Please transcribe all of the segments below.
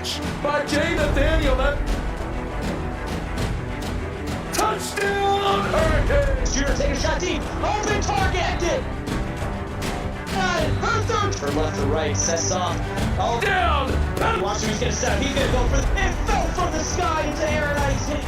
catch by Jay Nathaniel. Touchdown, Hurricanes! Shooter take a shot deep. Open target. Got it. Her third. From left to right. Sets off. Oh, Down! watch him. He's going to set up. He's going to go for the... It fell from the sky into air, and he's hit.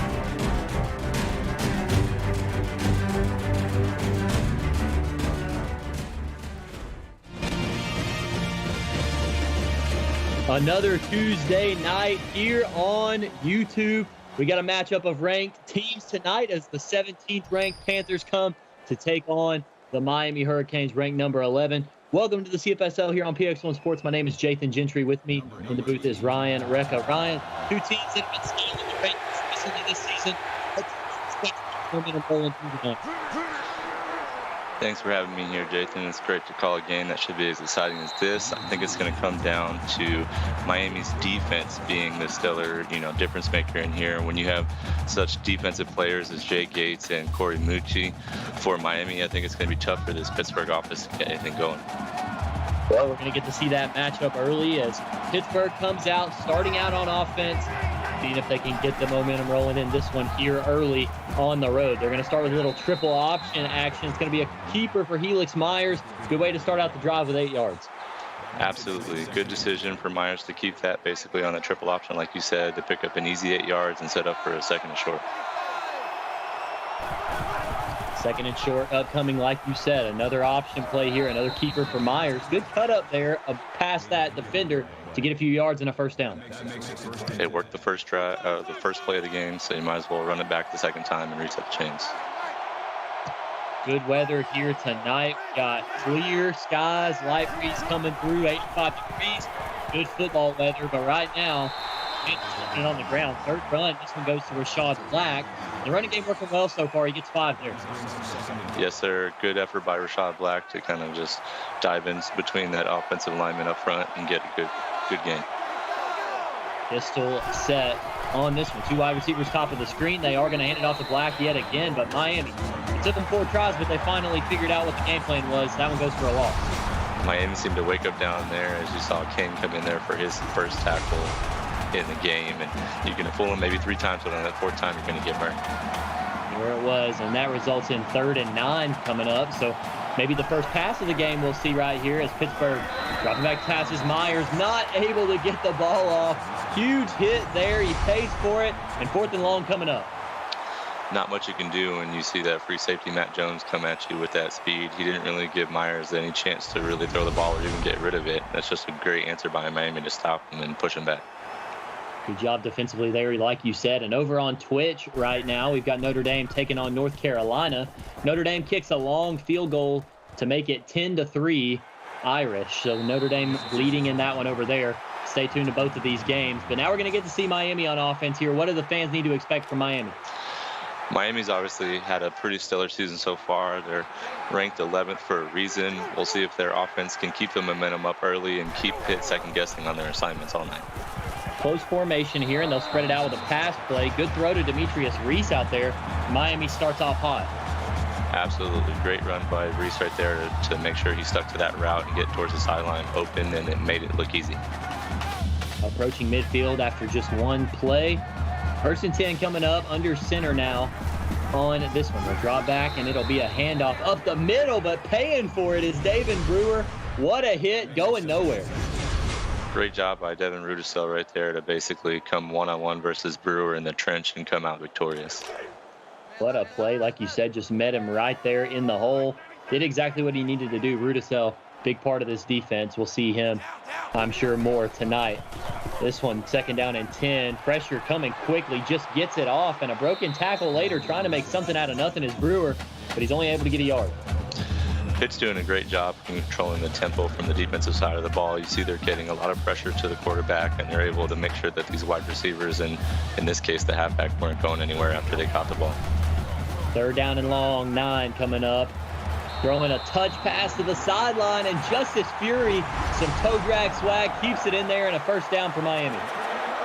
Another Tuesday night here on YouTube. We got a matchup of ranked teams tonight as the 17th ranked Panthers come to take on the Miami Hurricanes, ranked number 11. Welcome to the CFSL here on PX1 Sports. My name is Jathan Gentry. With me in the booth is Ryan Recca. Ryan, two teams that have been scaling the rankings recently this season. Thanks for having me here, Jathan. It's great to call a game that should be as exciting as this. I think it's going to come down to Miami's defense being the stellar, difference maker in here. When you have such defensive players as Jay Gates and Corey Mucci for Miami, I think it's going to be tough for this Pittsburgh offense to get anything going. Well, we're going to get to see that matchup early as Pittsburgh comes out, starting out on offense, seeing if they can get the momentum rolling in this one here early on the road. They're going to start with a little triple option action. It's going to be a keeper for Helix Myers. Good way to start out the drive with 8 yards. Absolutely. Good decision for Myers to keep that basically on the triple option, like you said, to pick up an easy 8 yards and set up for a second and short. Second and short upcoming, like you said. Another option play here, another keeper for Myers. Good cut up there past that defender to get a few yards and a first down. It worked the first play of the game, so you might as well run it back the second time and reset the chains. Good weather here tonight. We got clear skies, light breeze coming through, 85 degrees. Good football weather, but right now, it's on the ground. Third run, this one goes to Rashad Black. The running game working well so far. He gets 5 there. Yes, sir. Good effort by Rashad Black to kind of just dive in between that offensive lineman up front and get a good gain. Pistol set on this one. 2 wide receivers top of the screen. They are going to hand it off to Black yet again, but Miami, it took them 4 tries, but they finally figured out what the game plan was. That one goes for a loss. Miami seemed to wake up down there as you saw King come in there for his first tackle in the game, and you're going to fool him maybe 3 times, but on that 4th time, you're going to get burned. Where it was, and that results in 3rd and 9 coming up. So maybe the first pass of the game we'll see right here as Pittsburgh dropping back passes. Myers not able to get the ball off. Huge hit there. He pays for it, and 4th and long coming up. Not much you can do when you see that free safety Matt Jones come at you with that speed. He didn't really give Myers any chance to really throw the ball or even get rid of it. That's just a great answer by Miami to stop him and push him back. Good job defensively there, like you said. And over on Twitch right now, we've got Notre Dame taking on North Carolina. Notre Dame kicks a long field goal to make it 10-3 Irish. So Notre Dame leading in that one over there. Stay tuned to both of these games. But now we're going to get to see Miami on offense here. What do the fans need to expect from Miami? Miami's obviously had a pretty stellar season so far. They're ranked 11th for a reason. We'll see if their offense can keep the momentum up early and keep Pitt second-guessing on their assignments all night. Close formation here, and they'll spread it out with a pass play. Good throw to Demetrius Reese out there. Miami starts off hot. Absolutely. Great run by Reese right there to make sure he stuck to that route and get towards the sideline open, and it made it look easy. Approaching midfield after just one play. 1st and 10 coming up under center now on this one. They'll draw back, and it'll be a handoff up the middle, but paying for it is David Brewer. What a hit, going nowhere. Great job by Devin Rudisell right there to basically come one-on-one versus Brewer in the trench and come out victorious. What a play. Like you said, just met him right there in the hole. Did exactly what he needed to do. Rudisell, big part of this defense. We'll see him, I'm sure, more tonight. This one, 2nd down and 10. Pressure coming quickly, just gets it off, and a broken tackle later trying to make something out of nothing is Brewer, but he's only able to get a yard. Pitt's doing a great job controlling the tempo from the defensive side of the ball. You see they're getting a lot of pressure to the quarterback, and they're able to make sure that these wide receivers, and in this case the halfback, weren't going anywhere after they caught the ball. 3rd down and long, 9 coming up. Throwing a touch pass to the sideline, and Justice Fury, some toe drag swag, keeps it in there, and a 1st down for Miami.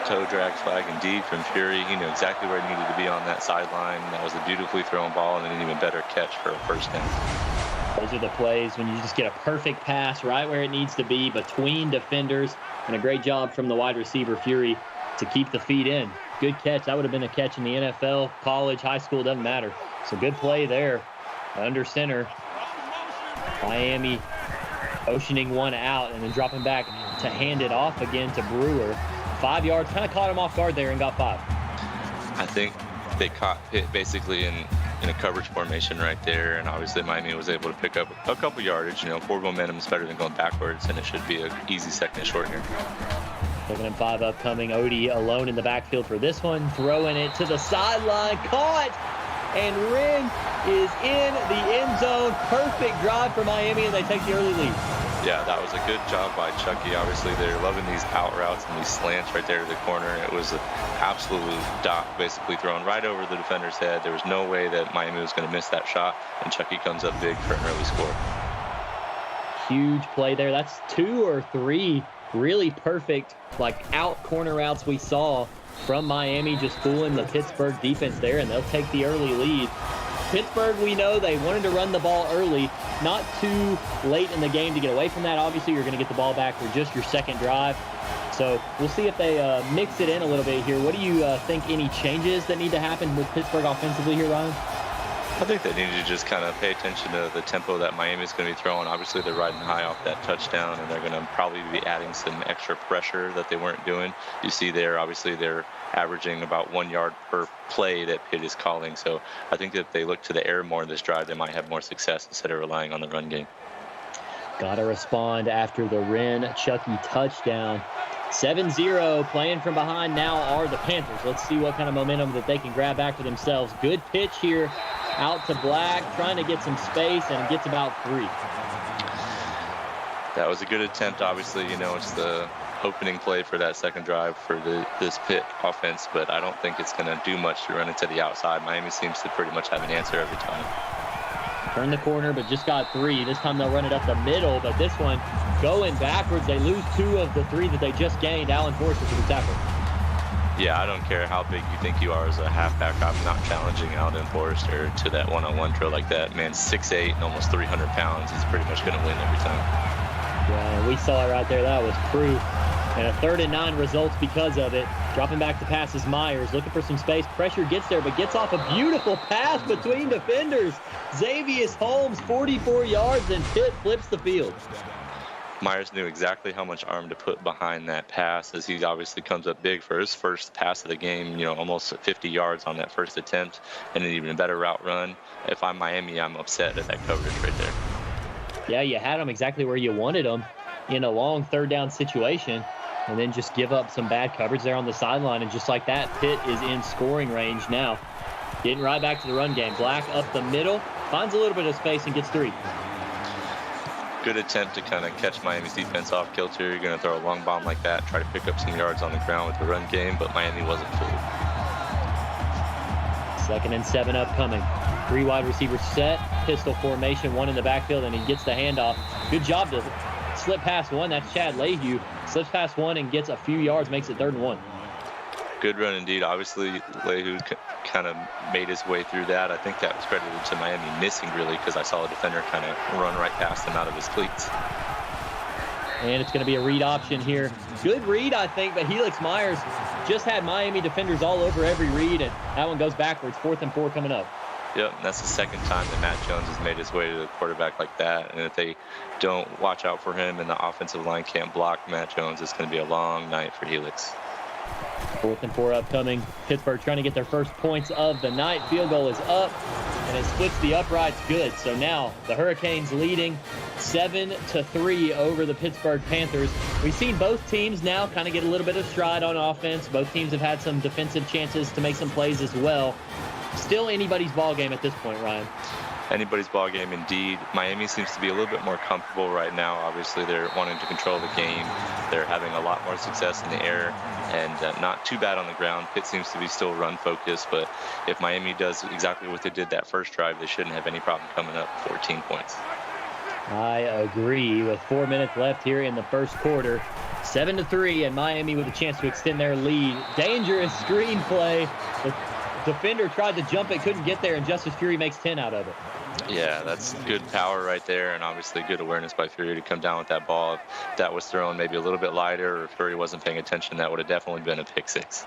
Toe drag flag indeed from Fury. He knew exactly where he needed to be on that sideline. That was a beautifully thrown ball and an even better catch for a 1st down. Those are the plays when you just get a perfect pass right where it needs to be between defenders, and a great job from the wide receiver, Fury, to keep the feet in. Good catch. That would have been a catch in the NFL, college, high school, doesn't matter. So good play there. Under center. Miami oceaning one out and then dropping back to hand it off again to Brewer. 5 yards. Kind of caught him off guard there and got 5. I think they caught Pitt basically in a coverage formation right there, and obviously Miami was able to pick up a couple yardage. Forward momentum is better than going backwards, and it should be an easy second and short here. 2nd and 5 upcoming. Odie alone in the backfield for this one, throwing it to the sideline, caught, and Wren is in the end zone. Perfect drive for Miami, and they take the early lead. Yeah, that was a good job by Chucky. Obviously, they're loving these out routes and these slants right there to the corner. It was an absolute dot, basically thrown right over the defender's head. There was no way that Miami was going to miss that shot, and Chucky comes up big for an early score. Huge play there. That's 2 or 3 really perfect, out corner routes we saw from Miami, just fooling the Pittsburgh defense there, and they'll take the early lead. Pittsburgh, we know they wanted to run the ball early, not too late in the game to get away from that. Obviously, you're going to get the ball back for just your second drive. So we'll see if they mix it in a little bit here. What do you think any changes that need to happen with Pittsburgh offensively here, Ryan? I think they need to just kind of pay attention to the tempo that Miami's going to be throwing. Obviously, they're riding high off that touchdown, and they're going to probably be adding some extra pressure that they weren't doing. You see there, obviously, they're averaging about 1 yard per play that Pitt is calling. So I think that if they look to the air more in this drive, they might have more success instead of relying on the run game. Got to respond after the Wren Chucky touchdown. 7-0, playing from behind now are the Panthers. Let's see what kind of momentum that they can grab back for themselves. Good pitch here out to Black, trying to get some space, and gets about 3. That was a good attempt. Obviously, it's the opening play for that second drive for this Pitt offense, but I don't think it's going to do much to run it to the outside. Miami seems to pretty much have an answer every time. Turn the corner, but just got 3. This time they'll run it up the middle, but this one going backwards. They lose 2 of the 3 that they just gained. Allen Forster for the tackle. Yeah, I don't care how big you think you are as a halfback. I'm not challenging Alden Forrester to that one-on-one drill like that. Man, 6'8" and almost 300 pounds. He's pretty much going to win every time. Yeah, we saw it right there. That was proof. And a 3rd and 9 results because of it. Dropping back to pass is Myers, looking for some space. Pressure gets there, but gets off a beautiful pass between defenders. Xavier Holmes, 44 yards, and Pitt flips the field. Myers knew exactly how much arm to put behind that pass, as he obviously comes up big for his first pass of the game, almost 50 yards on that first attempt, and an even better route run. If I'm Miami, I'm upset at that coverage right there. Yeah, you had him exactly where you wanted him in a long 3rd down situation, and then just give up some bad coverage there on the sideline, and just like that, Pitt is in scoring range now. Getting right back to the run game. Black up the middle, finds a little bit of space and gets 3. Good attempt to kind of catch Miami's defense off kilter. You're going to throw a long bomb like that, try to pick up some yards on the ground with the run game, but Miami wasn't fooled. 2nd and 7 upcoming. 3 wide receivers set, pistol formation, 1 in the backfield, and he gets the handoff. Good job to slip past 1. That's Chad Lehue. Slips past 1 and gets a few yards, makes it 3rd and 1. Good run indeed. Obviously, Lehue kind of made his way through that. I think that was credited to Miami missing, really, because I saw a defender kind of run right past him out of his cleats. And it's going to be a read option here. Good read, I think, but Helix Myers just had Miami defenders all over every read, and that one goes backwards. 4th and 4 coming up. Yep, and that's the second time that Matt Jones has made his way to the quarterback like that. And if they don't watch out for him and the offensive line can't block Matt Jones, it's going to be a long night for Helix. 4th and 4 upcoming. Pittsburgh trying to get their first points of the night. Field goal is up, and it splits the uprights good. So now the Hurricanes leading 7-3 over the Pittsburgh Panthers. We've seen both teams now kind of get a little bit of stride on offense. Both teams have had some defensive chances to make some plays as well. Still anybody's ball game at this point, Ryan. Anybody's ball game indeed. Miami seems to be a little bit more comfortable right now. Obviously, they're wanting to control the game. They're having a lot more success in the air and not too bad on the ground. Pitt seems to be still run focused, but if Miami does exactly what they did that first drive, they shouldn't have any problem coming up 14 points. I agree. With 4 minutes left here in the first quarter, 7-3, and Miami with a chance to extend their lead. Dangerous screen play. The defender tried to jump it, couldn't get there, and Justice Fury makes 10 out of it. Yeah, that's good power right there, and obviously good awareness by Fury to come down with that ball. If that was thrown maybe a little bit lighter, or if Fury wasn't paying attention, that would have definitely been a pick six.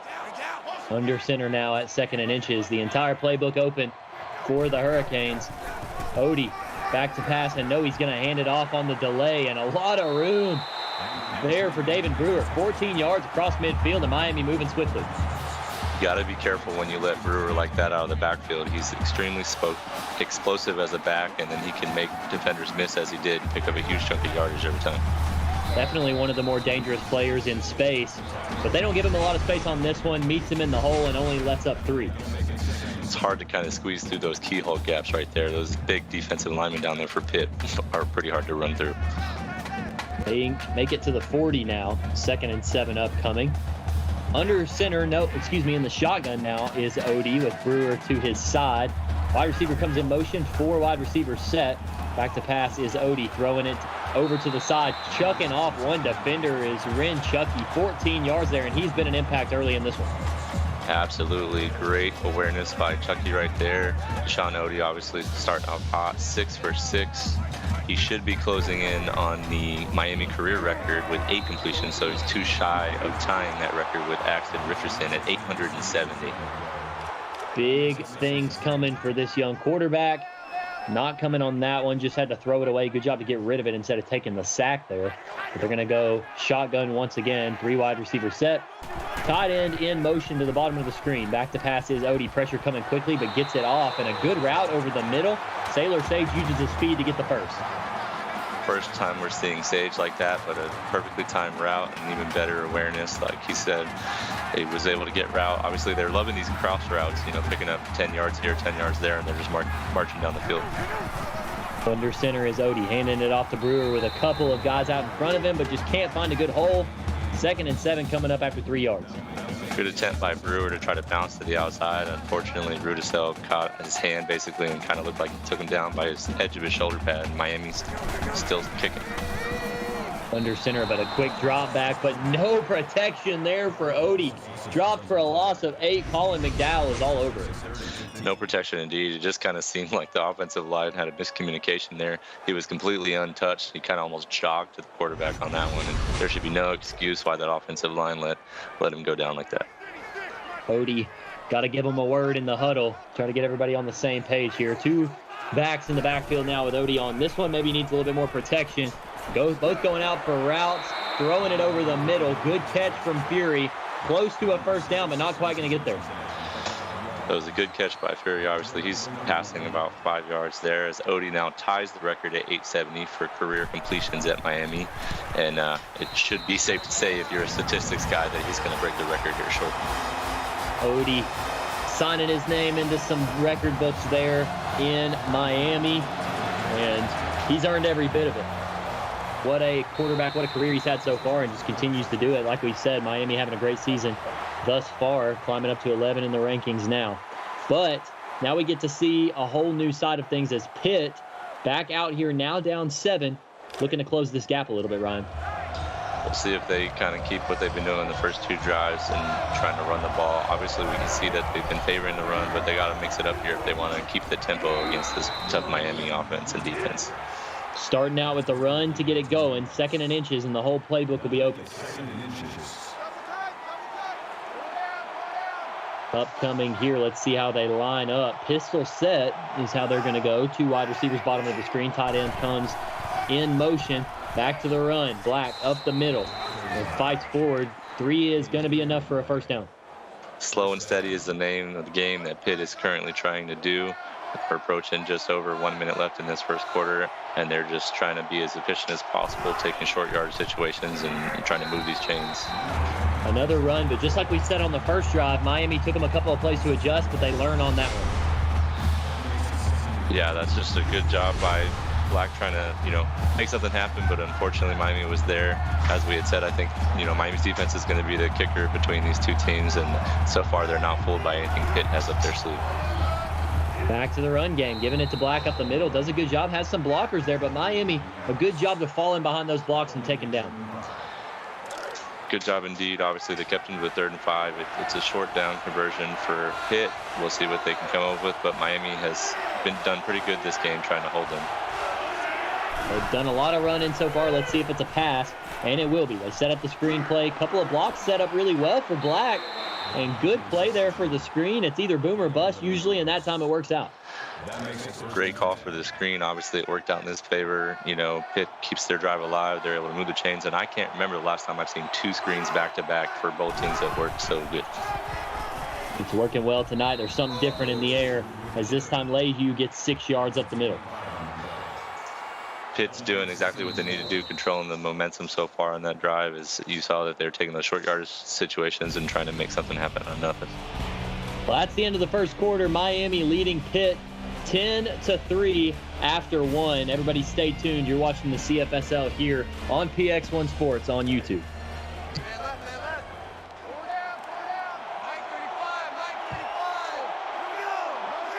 Under center now at 2nd and inches. The entire playbook open for the Hurricanes. Odie back to pass, and no, he's going to hand it off on the delay, and a lot of room there for David Brewer. 14 yards across midfield, and Miami moving swiftly. You got to be careful when you let Brewer like that out of the backfield. He's extremely explosive as a back, and then he can make defenders miss as he did and pick up a huge chunk of yardage every time. Definitely one of the more dangerous players in space, but they don't give him a lot of space on this one. Meets him in the hole and only lets up 3. It's hard to kind of squeeze through those keyhole gaps right there. Those big defensive linemen down there for Pitt are pretty hard to run through. They make it to the 40 now. 2nd and 7 upcoming. Under center, in the shotgun now is Odie with Brewer to his side. Wide receiver comes in motion, 4 wide receivers set. Back to pass is Odie, throwing it over to the side, chucking off one defender is Ren Chucky, 14 yards there, and he's been an impact early in this one. Absolutely great awareness by Chucky right there. Sean Odie obviously starting off hot, 6 for 6. He should be closing in on the Miami career record with 8 completions, so he's too shy of tying that record with Axton Richardson at 870. Big things coming for this young quarterback. Not coming on that one, just had to throw it away. Good job to get rid of it instead of taking the sack there. But they're going to go shotgun once again. 3 wide receivers set. Tight end in motion to the bottom of the screen. Back to pass is Odie. Pressure coming quickly, but gets it off. And a good route over the middle. Sailor Sage uses his speed to get the first. First time we're seeing Sage like that, but a perfectly timed route and even better awareness. Like he said, he was able to get route. Obviously, they're loving these cross routes, picking up 10 yards here, 10 yards there, and they're just marching down the field. Under center is Odie, handing it off to Brewer with a couple of guys out in front of him, but just can't find a good hole. 2nd and 7 coming up after 3 yards. Good attempt by Brewer to try to bounce to the outside. Unfortunately, Rudisell caught his hand basically and kind of looked like he took him down by his edge of his shoulder pad. Miami's still kicking. Under center, but a quick drop back, but no protection there for Odie. Dropped for a loss of 8. Colin McDowell is all over it. No protection indeed. It just kind of seemed like the offensive line had a miscommunication there. He was completely untouched. He kind of almost jogged to the quarterback on that one, and there should be no excuse why that offensive line let him go down like that. Odie, got to give him a word in the huddle. Try to get everybody on the same page here. 2 backs in the backfield now with Odie on. This one maybe needs a little bit more protection. Both going out for routes, throwing it over the middle. Good catch from Fury. Close to a first down, but not quite going to get there. That was a good catch by Fury. Obviously, he's passing about 5 yards there as Odie now ties the record at 870 for career completions at Miami. And it should be safe to say, if you're a statistics guy, that he's going to break the record here shortly. Odie signing his name into some record books there in Miami, and he's earned every bit of it. What a quarterback, what a career he's had so far, and just continues to do it. Like we said, Miami having a great season thus far, climbing up to 11 in the rankings now. But now we get to see a whole new side of things as Pitt back out here now down 7, looking to close this gap a little bit, Ryan. We'll see if they kind of keep what they've been doing in the first 2 drives and trying to run the ball. Obviously, we can see that they've been favoring the run, but they got to mix it up here if they want to keep the tempo against this tough Miami offense and defense. Starting out with the run to get it going, 2nd and inches, and the whole playbook will be open. Upcoming here, let's see how they line up. Pistol set is how they're going to go. 2 wide receivers bottom of the screen. Tight end comes in motion. Back to the run. Black up the middle. And fights forward. 3 is going to be enough for a first down. Slow and steady is the name of the game that Pitt is currently trying to do. We're approaching just over 1 minute left in this first quarter, and they're just trying to be as efficient as possible, taking short yard situations and trying to move these chains. Another run, but just like we said on the first drive, Miami took them a couple of plays to adjust, but they learn on that one. Yeah, that's just a good job by Black trying to, make something happen, but unfortunately Miami was there. As we had said, I think, Miami's defense is going to be the kicker between these 2 teams, and so far they're not fooled by anything Pitt has up their sleeve. Back to the run game, giving it to Black up the middle. Does a good job, has some blockers there, but Miami, a good job to fall in behind those blocks and take him down. Good job indeed. Obviously, they kept him to the 3rd and 5. It's a short down conversion for Pitt. We'll see what they can come up with, but Miami has done pretty good this game trying to hold them. They've done a lot of running so far. Let's see if it's a pass, and it will be. They set up the screen play. Couple of blocks set up really well for Black, and good play there for the screen. It's either boom or bust usually, and that time it works out. Great call for the screen. Obviously, it worked out in this favor. You know, Pitt keeps their drive alive. They're able to move the chains, and I can't remember the last time I've seen 2 screens back-to-back for both teams that worked so good. It's working well tonight. There's something different in the air, as this time Lehue gets 6 yards up the middle. Pitt's doing exactly what they need to do, controlling the momentum so far on that drive. As you saw that they're taking those short yardage situations and trying to make something happen on nothing. Well, that's the end of the first quarter. Miami leading Pitt 10-3 after 1. Everybody stay tuned. You're watching the CFSL here on PX1 Sports on YouTube.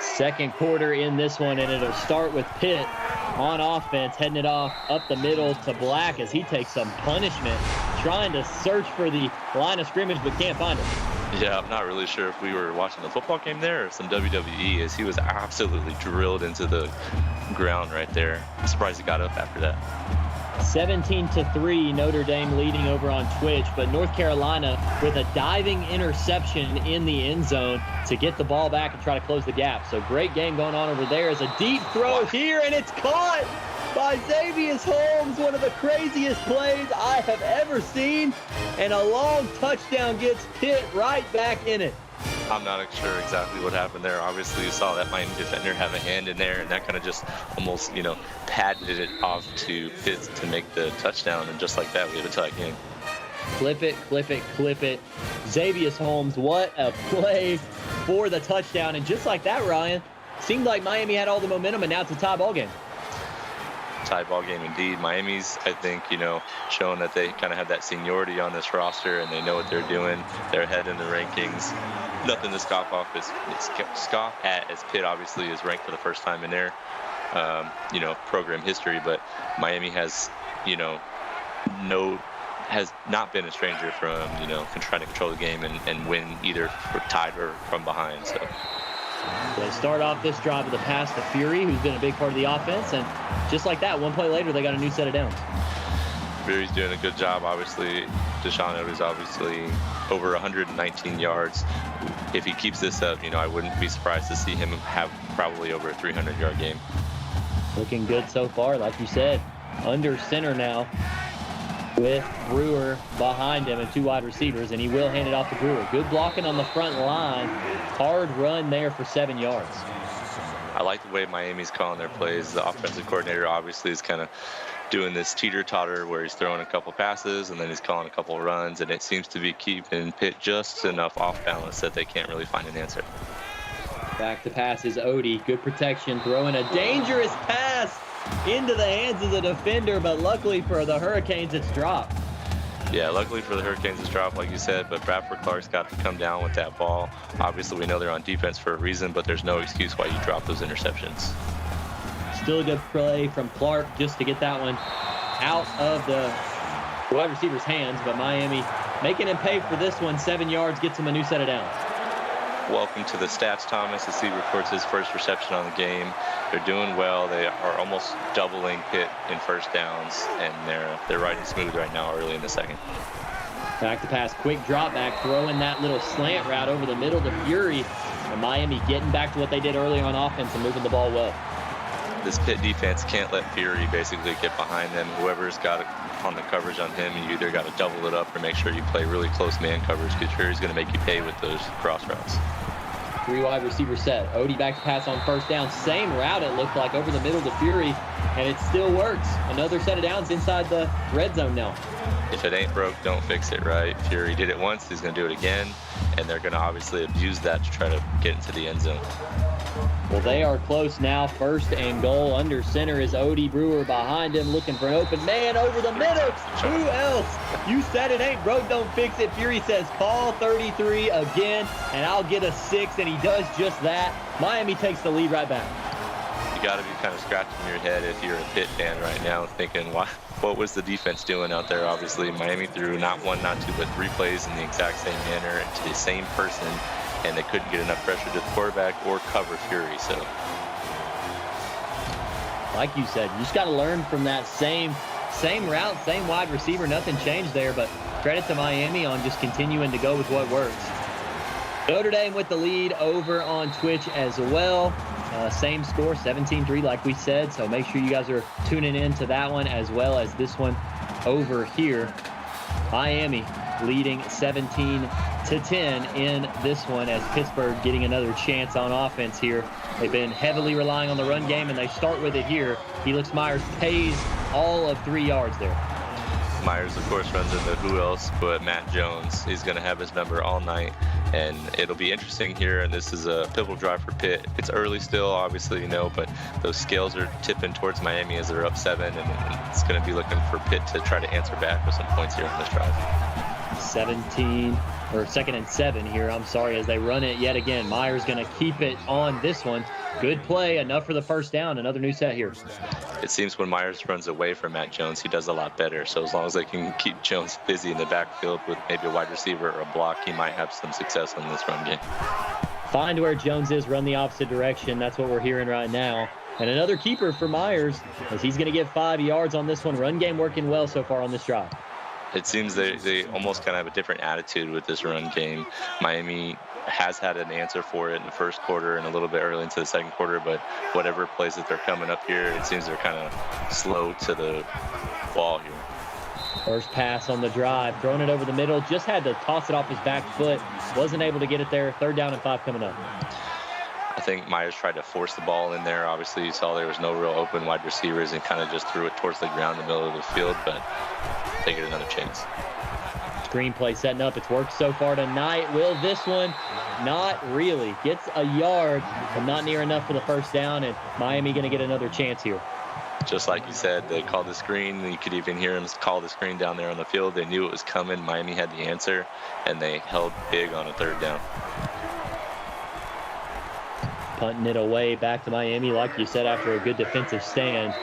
Second quarter in this one, and it'll start with Pitt on offense, heading it off up the middle to Black as he takes some punishment, trying to search for the line of scrimmage but can't find it. Yeah, I'm not really sure if we were watching the football game there or some WWE, as he was absolutely drilled into the ground right there. I'm surprised he got up after that. 17-3, Notre Dame leading over on Twitch, but North Carolina with a diving interception in the end zone to get the ball back and try to close the gap. So great game going on over there. As a deep throw here, and it's caught by Xavier Holmes, one of the craziest plays I have ever seen, and a long touchdown gets Pitt right back in it. I'm not sure exactly what happened there. Obviously, you saw that Miami defender have a hand in there, and that kind of just almost, you know, padded it off to Pitt to make the touchdown, and just like that, we have a tie game. Clip it, clip it, clip it. Xavier Holmes, what a play for the touchdown. And just like that, Ryan, seemed like Miami had all the momentum, and now it's a tie ball game. Tie ball game indeed. Miami's, I think, you know, showing that they kind of have that seniority on this roster and they know what they're doing. They're ahead in the rankings. Nothing to scoff at, as Pitt obviously is ranked for the first time in their, you know, program history. But Miami has, you know, has not been a stranger from, you know, trying to control the game and win either tied or from behind. So they start off this drive with a pass to Fury, who's been a big part of the offense, and just like that, one play later, they got a new set of downs. Fury's doing a good job. Obviously, Deshaun Odo's obviously over 119 yards. If he keeps this up, you know, I wouldn't be surprised to see him have probably over a 300-yard game. Looking good so far, like you said. Under center now with Brewer behind him and 2 wide receivers, and he will hand it off to Brewer. Good blocking on the front line. Hard run there for 7 yards. I like the way Miami's calling their plays. The offensive coordinator obviously is kind of doing this teeter-totter where he's throwing a couple passes and then he's calling a couple runs, and it seems to be keeping Pitt just enough off balance that they can't really find an answer. Back to pass is Odie. Good protection, throwing a dangerous pass into the hands of the defender, but luckily for the Hurricanes, it's dropped. Yeah, luckily for the Hurricanes, it's dropped, like you said, but Bradford Clark's got to come down with that ball. Obviously, we know they're on defense for a reason, but there's no excuse why you drop those interceptions. Still a good play from Clark just to get that one out of the wide receiver's hands, but Miami making him pay for this one. 7 yards, gets him a new set of downs. Welcome to the stats, Thomas, as he records his first reception on the game. They're doing well. They are almost doubling Pitt in first downs, and they're riding smooth right now early in the second. Back to pass, quick drop back, throwing that little slant route over the middle to Fury. And Miami getting back to what they did earlier on offense and moving the ball well. This Pitt defense can't let Fury basically get behind them. Whoever's got on the coverage on him, you either got to double it up or make sure you play really close man coverage, because Fury's going to make you pay with those cross routes. 3 wide receiver set. Odie back to pass on first down. Same route it looked like over the middle to Fury, and it still works. Another set of downs inside the red zone now. If it ain't broke, don't fix it, right? Fury did it once, he's going to do it again, and they're going to obviously abuse that to try to get into the end zone. Well, they are close now. 1st and goal. Under center is Odie. Brewer behind him, looking for an open man over the middle. Who else? You said it ain't broke, don't fix it. Fury says call 33 again, and I'll get a 6, and he does just that. Miami takes the lead right back. You got to be kind of scratching your head if you're a Pitt fan right now, thinking, what was the defense doing out there? Obviously, Miami threw not one, not two, but 3 plays in the exact same manner to the same person, and they couldn't get enough pressure to the quarterback or cover Fury. So, like you said, you just got to learn from that same route, same wide receiver. Nothing changed there, but credit to Miami on just continuing to go with what works. Notre Dame with the lead over on Twitch as well. Same score, 17-3, like we said. So make sure you guys are tuning in to that one as well as this one over here. Miami leading 17-10 in this one as Pittsburgh getting another chance on offense here. They've been heavily relying on the run game, and they start with it here. Felix Myers pays all of 3 yards there. Myers, of course, runs into who else but Matt Jones. He's going to have his number all night, and it'll be interesting here. And this is a pivotal drive for Pitt. It's early still, obviously, you know, but those scales are tipping towards Miami as they're up 7, and it's going to be looking for Pitt to try to answer back with some points here on this drive. 2nd and 7 here, I'm sorry, as they run it yet again. Myers going to keep it on this one. Good play, enough for the first down. Another new set here. It seems when Myers runs away from Matt Jones, he does a lot better. So as long as they can keep Jones busy in the backfield with maybe a wide receiver or a block, he might have some success in this run game. Find where Jones is, run the opposite direction. That's what we're hearing right now. And another keeper for Myers, as he's going to get 5 yards on this one. Run game working well so far on this drive. It seems they almost kind of have a different attitude with this run game. Miami has had an answer for it in the first quarter and a little bit early into the second quarter, but whatever plays that they're coming up here, it seems they're kind of slow to the ball here. First pass on the drive, throwing it over the middle, just had to toss it off his back foot, wasn't able to get it there. 3rd down and 5 coming up. I think Myers tried to force the ball in there. Obviously, you saw there was no real open wide receivers and kind of just threw it towards the ground in the middle of the field, but they get another chance. Screenplay setting up. It's worked so far tonight. Will this one? Not really. Gets a yard, but not near enough for the first down, and Miami going to get another chance here. Just like you said, they called the screen. You could even hear them call the screen down there on the field. They knew it was coming. Miami had the answer, and they held big on a 3rd down. Punting it away back to Miami, like you said, after a good defensive stand.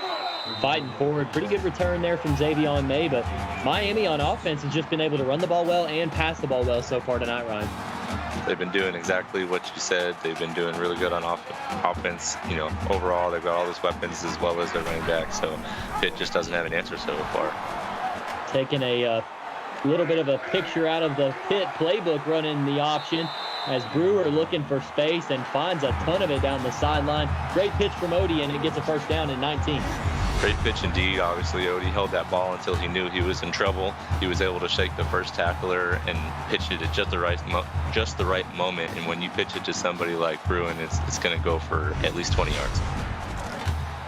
Fighting forward. Pretty good return there from Xavion May, but Miami on offense has just been able to run the ball well and pass the ball well so far tonight, Ryan. They've been doing exactly what you said. They've been doing really good on offense. You know, overall, they've got all those weapons as well as their running back, so Pitt just doesn't have an answer so far. Taking a little bit of a picture out of the Pitt playbook, running the option as Brewer looking for space and finds a ton of it down the sideline. Great pitch from Odie, and it gets a first down in 19. Great pitch indeed. Obviously, Odie held that ball until he knew he was in trouble. He was able to shake the first tackler and pitch it at just the right moment. And when you pitch it to somebody like Bruin, it's going to go for at least 20 yards.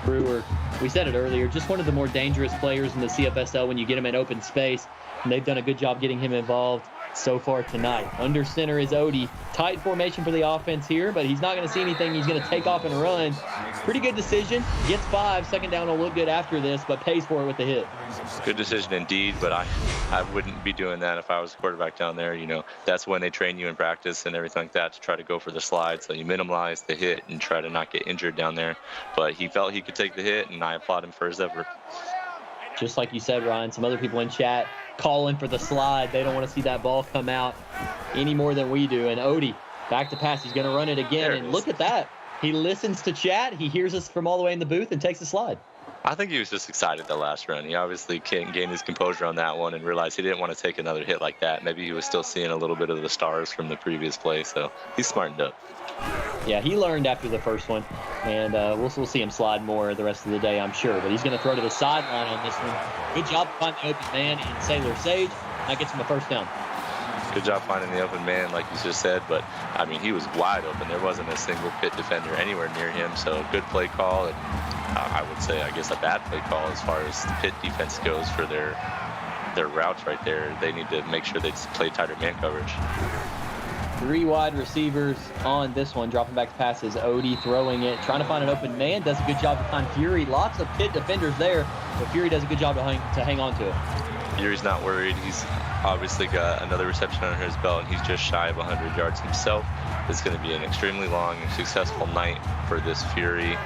Brewer, we said it earlier, just one of the more dangerous players in the CFSL when you get him in open space, and they've done a good job getting him involved so far tonight. Under center is Odie. Tight formation for the offense here, but he's not going to see anything. He's going to take off and run. Pretty good decision. Gets 5. 2nd down will look good after this, but pays for it with the hit. Good decision indeed, but I wouldn't be doing that if I was a quarterback down there. You know, that's when they train you in practice and everything like that to try to go for the slide, so you minimize the hit and try to not get injured down there. But he felt he could take the hit, and I applaud him for his effort. Just like you said, Ryan, some other people in chat calling for the slide. They don't want to see that ball come out any more than we do. And Odie, back to pass. He's going to run it again. And look at that. He listens to chat. He hears us from all the way in the booth and takes the slide. I think he was just excited the last run. He obviously can't gain his composure on that one and realized he didn't want to take another hit like that. Maybe he was still seeing a little bit of the stars from the previous play, so he's smartened up. Yeah, he learned after the first one, and we'll see him slide more the rest of the day, I'm sure. But he's going to throw to the sideline on this one. Good job finding the open man in Sailor Sage. That gets him a first down. Good job finding the open man, like you just said, but, I mean, he was wide open. There wasn't a single Pitt defender anywhere near him, so good play call, and I would say, I guess, a bad play call as far as the Pitt defense goes for their routes right there. They need to make sure they play tighter man coverage. 3 wide receivers on this one. Dropping back to pass is Odie, throwing it, trying to find an open man. Does a good job to find Fury. Lots of Pitt defenders there, but Fury does a good job to hang on to it. Fury's not worried. He's obviously got another reception under his belt, and he's just shy of 100 yards himself. It's going to be an extremely long and successful night for this Fury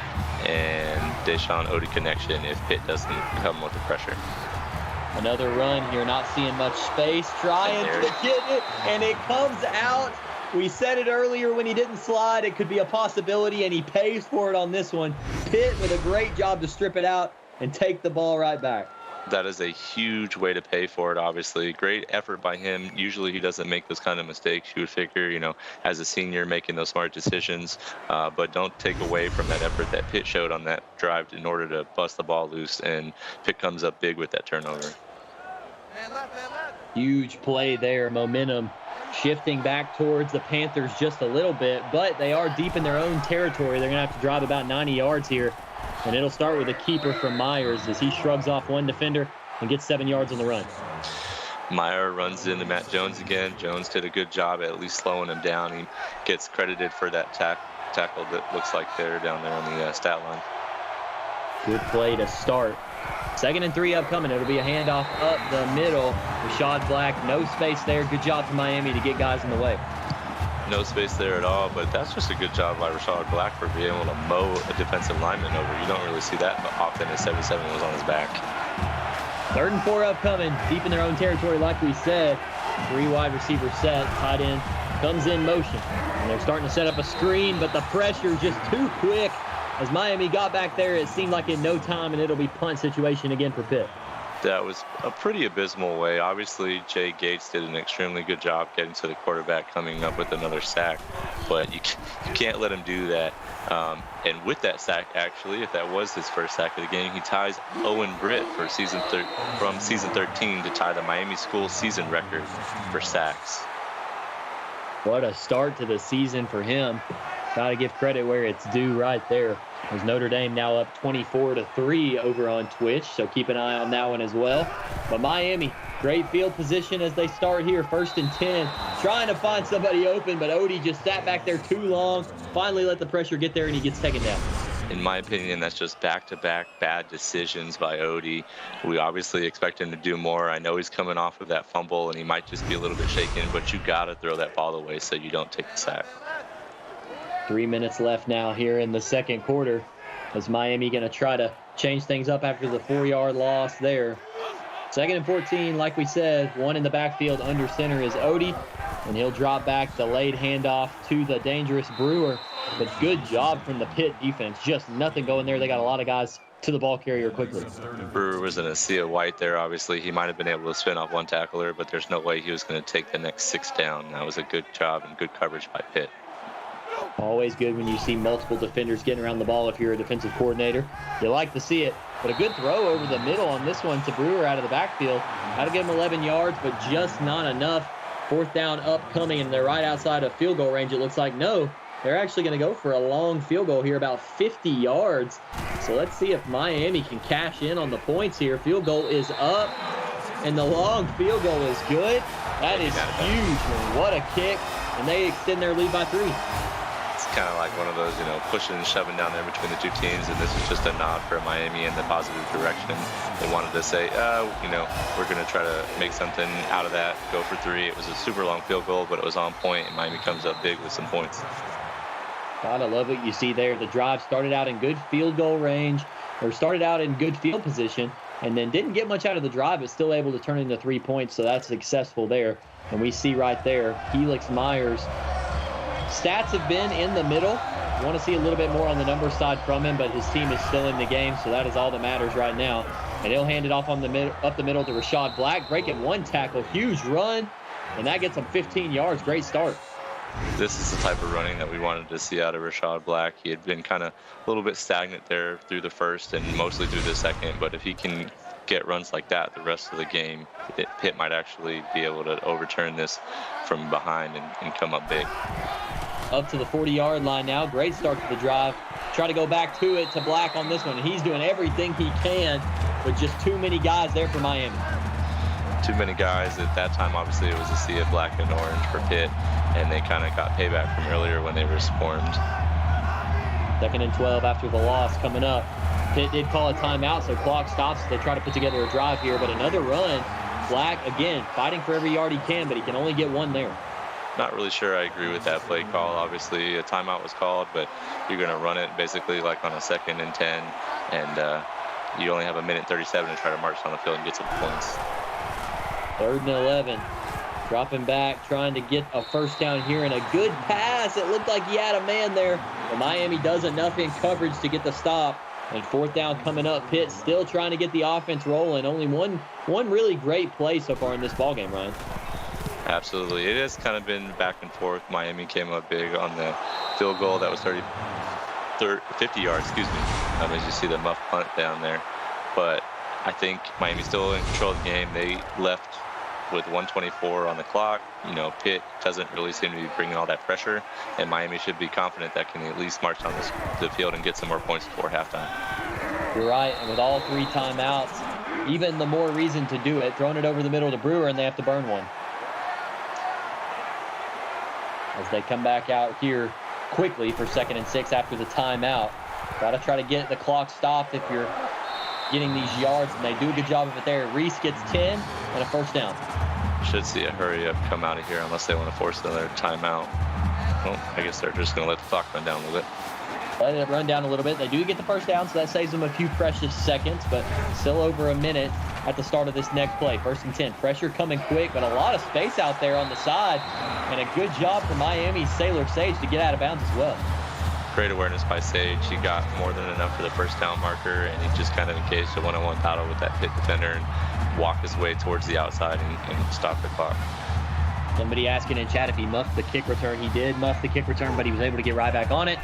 and Deshaun Odie connection if Pitt doesn't come with the pressure. Another run here, not seeing much space, trying to get it, and it comes out. We said it earlier when he didn't slide, it could be a possibility, and he pays for it on this one. Pitt with a great job to strip it out and take the ball right back. That is a huge way to pay for it, obviously. Great effort by him. Usually he doesn't make those kind of mistakes. You would figure, as a senior, making those smart decisions. But don't take away from that effort that Pitt showed on that drive in order to bust the ball loose. And Pitt comes up big with that turnover. Huge play there. Momentum shifting back towards the Panthers just a little bit. But they are deep in their own territory. They're going to have to drive about 90 yards here. And it'll start with a keeper from Myers as he shrugs off one defender and gets 7 yards on the run. Meyer runs into Matt Jones again. Jones did a good job at least slowing him down. He gets credited for that tackle that looks like they're down there on the stat line. Good play to start. 2nd and 3 upcoming. It'll be a handoff up the middle. Rashad Black, no space there. Good job for Miami to get guys in the way. No space there at all, but that's just a good job by Rashad Black for being able to mow a defensive lineman over. You don't really see that often as 7-7 was on his back. 3rd and 4 upcoming, deep in their own territory like we said. 3 wide receiver set, tight end comes in motion. And they're starting to set up a screen, but the pressure just too quick. As Miami got back there, it seemed like in no time, and it'll be punt situation again for Pitt. That was a pretty abysmal way. Obviously, Jay Gates did an extremely good job getting to the quarterback, coming up with another sack. But you can't let him do that. And with that sack, actually, if that was his first sack of the game, he ties Owen Britt for from season 13 to tie the Miami school season record for sacks. What a start to the season for him. Got to give credit where it's due right there. As Notre Dame now up 24-3 over on Twitch, so keep an eye on that one as well. But Miami, great field position as they start here, 1st and 10. Trying to find somebody open, but Odie just sat back there too long. Finally let the pressure get there, and he gets taken down. In my opinion, that's just back-to-back bad decisions by Odie. We obviously expect him to do more. I know he's coming off of that fumble, and he might just be a little bit shaken, but you got to throw that ball away so you don't take the sack. 3 minutes left now here in the 2nd quarter. Is Miami going to try to change things up after the 4-yard loss there? 2nd and 14, like we said, one in the backfield under center is Odie, and he'll drop back, delayed handoff to the dangerous Brewer. But good job from the Pitt defense. Just nothing going there. They got a lot of guys to the ball carrier quickly. Brewer was in a sea of white there. Obviously, he might have been able to spin off one tackler, but there's no way he was going to take the next 6 down. That was a good job and good coverage by Pitt. Always good when you see multiple defenders getting around the ball if you're a defensive coordinator. You like to see it. But a good throw over the middle on this one to Brewer out of the backfield. Got to give him 11 yards, but just not enough. 4th down upcoming, and they're right outside of field goal range. It looks like no. They're actually going to go for a long field goal here, about 50 yards. So let's see if Miami can cash in on the points here. Field goal is up, and the long field goal is good. That is huge. What a kick. And they extend their lead by 3. It's kind of like one of those, pushing and shoving down there between the two teams, and this is just a nod for Miami in the positive direction. They wanted to say, we're going to try to make something out of that, go for 3. It was a super long field goal, but it was on point, and Miami comes up big with some points. Gotta love what you see there. The drive started out in good field goal range, or started out in good field position, and then didn't get much out of the drive, but still able to turn into 3 points, so that's successful there. And we see right there, Helix Myers. Stats have been in the middle. Want to see a little bit more on the number side from him, but his team is still in the game, so that is all that matters right now. And he'll hand it off up the middle to Rashad Black, breaking 1 tackle, huge run, and that gets him 15 yards. Great start. This is the type of running that we wanted to see out of Rashad Black. He had been kind of a little bit stagnant there through the 1st and mostly through the 2nd, but if he can get runs like that the rest of the game, Pitt might actually be able to overturn this from behind and come up big. Up to the 40-yard line now. Great start to the drive. Try to go back to it to Black on this one. He's doing everything he can, but just too many guys there for Miami. Too many guys. At that time, obviously, it was a sea of black and orange for Pitt, and they kind of got payback from earlier when they were swarmed. 2nd and 12 after the loss coming up. Pitt did call a timeout, so clock stops. They try to put together a drive here, but another run. Black, again, fighting for every yard he can, but he can only get 1 there. Not really sure I agree with that play call. Obviously, a timeout was called, but you're going to run it basically like on a 2nd and 10, and you only have a minute 37 to try to march on the field and get some points. 3rd and 11. Dropping back, trying to get a first down here, and a good pass. It looked like he had a man there, but Miami does enough in coverage to get the stop. And 4th down coming up. Pitt still trying to get the offense rolling. Only one really great play so far in this ballgame, Ryan. Absolutely. It has kind of been back and forth. Miami came up big on the field goal that was 50 yards, excuse me. As you see the muff punt down there. But I think Miami's still in control of the game. They left with 1:24 on the clock. You know, Pitt doesn't really seem to be bringing all that pressure, and Miami should be confident that can at least march on the field and get some more points before halftime. You're right, and with all 3 timeouts, even the more reason to do it. Throwing it over the middle to Brewer, and they have to burn one. As they come back out here quickly for 2nd and 6 after the timeout. Got to try to get the clock stopped if you're getting these yards, and they do a good job of it there. Reese gets 10 and a first down. Should see a hurry up come out of here unless they want to force another timeout. Well, I guess they're just going to let the clock run down a little bit. Let it run down a little bit. They do get the first down, so that saves them a few precious seconds, but still over a minute at the start of this next play. 1st and 10. Pressure coming quick, but a lot of space out there on the side, and a good job for Miami's Sailor Sage to get out of bounds as well. Great awareness by Sage. He got more than enough for the first down marker, and he just kind of engaged a one-on-one battle with that Pitt defender and walked his way towards the outside and stopped the clock. Somebody asking in chat if he muffed the kick return. He did muff the kick return, but he was able to get right back on it.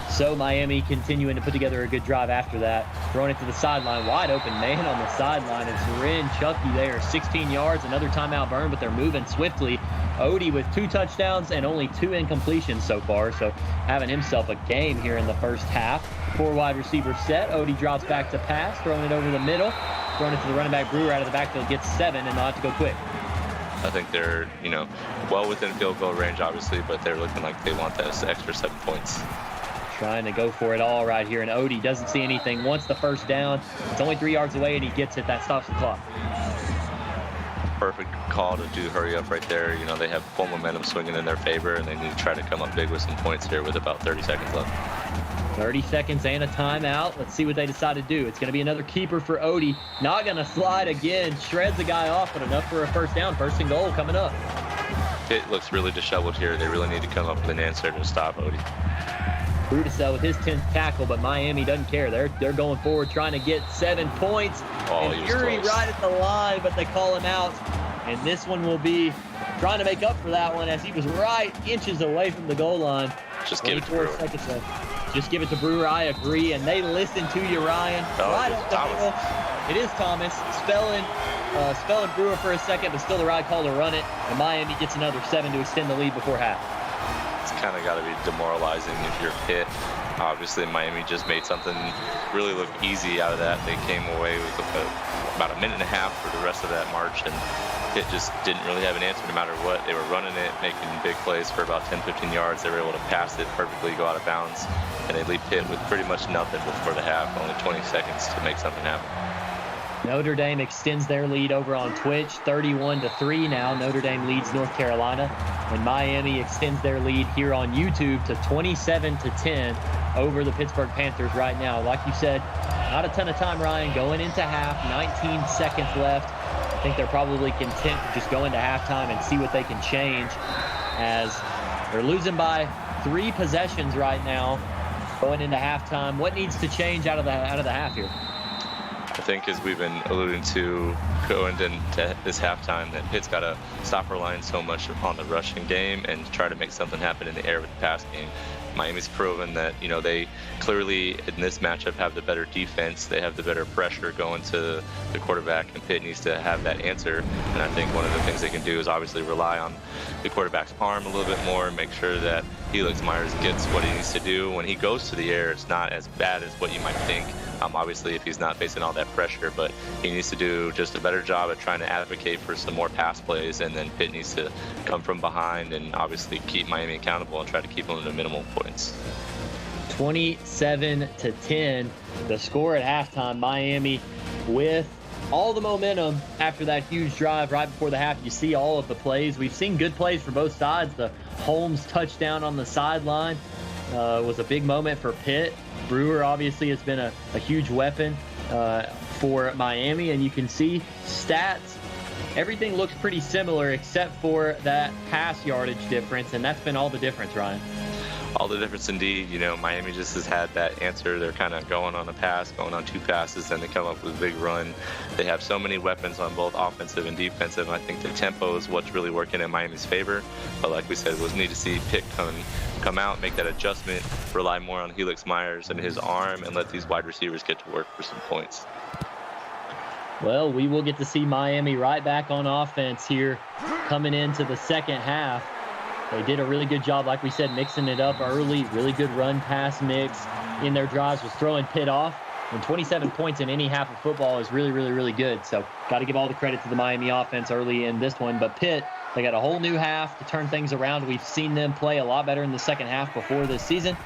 So Miami continuing to put together a good drive after that. Throwing it to the sideline. Wide open man on the sideline. It's Ren Chucky there. 16 yards. Another timeout burn, but they're moving swiftly. Odie with 2 touchdowns and only 2 incompletions so far. So having himself a game here in the first half. 4 wide receivers set. Odie drops back to pass. Throwing it over the middle. Throwing it to the running back Brewer out of the backfield. Gets 7 and they'll have to go quick. I think they're, well within field goal range, obviously, but they're looking like they want those extra 7 points. Trying to go for it all right here, and Odie doesn't see anything. Wants the first down. It's only 3 yards away, and he gets it. That stops the clock. Perfect call to do hurry up right there. They have full momentum swinging in their favor, and they need to try to come up big with some points here with about 30 seconds left. 30 seconds and a timeout. Let's see what they decide to do. It's going to be another keeper for Odie. Not going to slide again. Shreds the guy off, but enough for a first down. 1st and goal coming up. Pitt looks really disheveled here. They really need to come up with an answer to stop Odie. Brudicell with his 10th tackle, but Miami doesn't care. They're going forward, trying to get 7 points. Oh, and Fury right at the line, but they call him out. And this one will be trying to make up for that one as he was right inches away from the goal line. Just give it to Brewer. Seconds left. Just give it to Brewer. I agree, and they listen to you, Ryan. Right up the middle. It is Thomas spelling Brewer for a second, but still the right call to run it. And Miami gets another 7 to extend the lead before half. It's kind of got to be demoralizing if you're Pitt. Obviously, Miami just made something really look easy out of that. They came away with about a minute and a half for the rest of that march, and Pitt just didn't really have an answer no matter what. They were running it, making big plays for about 10-15 yards. They were able to pass it perfectly, go out of bounds, and they leave Pitt with pretty much nothing before the half, only 20 seconds to make something happen. Notre Dame extends their lead over on Twitch, 31-3 now. Notre Dame leads North Carolina, and Miami extends their lead here on YouTube to 27-10 over the Pittsburgh Panthers right now. Like you said, not a ton of time, Ryan, going into half, 19 seconds left. I think they're probably content to just go into halftime and see what they can change, as they're losing by 3 possessions right now going into halftime. What needs to change out of the half here? I think, as we've been alluding to going into this halftime, that Pitt's got to stop relying so much on the rushing game and try to make something happen in the air with the pass game. Miami's proven that, they clearly in this matchup have the better defense. They have the better pressure going to the quarterback, and Pitt needs to have that answer. And I think one of the things they can do is obviously rely on the quarterback's arm a little bit more and make sure that Helix Myers gets what he needs to do. When he goes to the air, it's not as bad as what you might think. Obviously, if he's not facing all that pressure, but he needs to do just a better job at trying to advocate for some more pass plays, and then Pitt needs to come from behind and obviously keep Miami accountable and try to keep them to minimal points. 27-10, the score at halftime. Miami with all the momentum after that huge drive right before the half. You see all of the plays. We've seen good plays for both sides. The Holmes touchdown on the sideline was a big moment for Pitt. Brewer obviously has been a huge weapon. for Miami, and you can see stats. Everything looks pretty similar except for that pass yardage difference, and that's been all the difference, Ryan. All the difference indeed. You know, Miami just has had that answer. They're kind of going on a pass, going on 2 passes, then they come up with a big run. They have so many weapons on both offensive and defensive. I think the tempo is what's really working in Miami's favor. But like we said, we'll need to see PITT come out, make that adjustment, rely more on Helix Myers and his arm, and let these wide receivers get to work for some points. Well, we will get to see Miami right back on offense here coming into the second half. They did a really good job, like we said, mixing it up early. Really good run-pass mix in their drives, was throwing PITT off. And 27 points in any half of football is really, really, really good. So got to give all the credit to the Miami offense early in this one. But PITT, they got a whole new half to turn things around. We've seen them play a lot better in the second half before this season.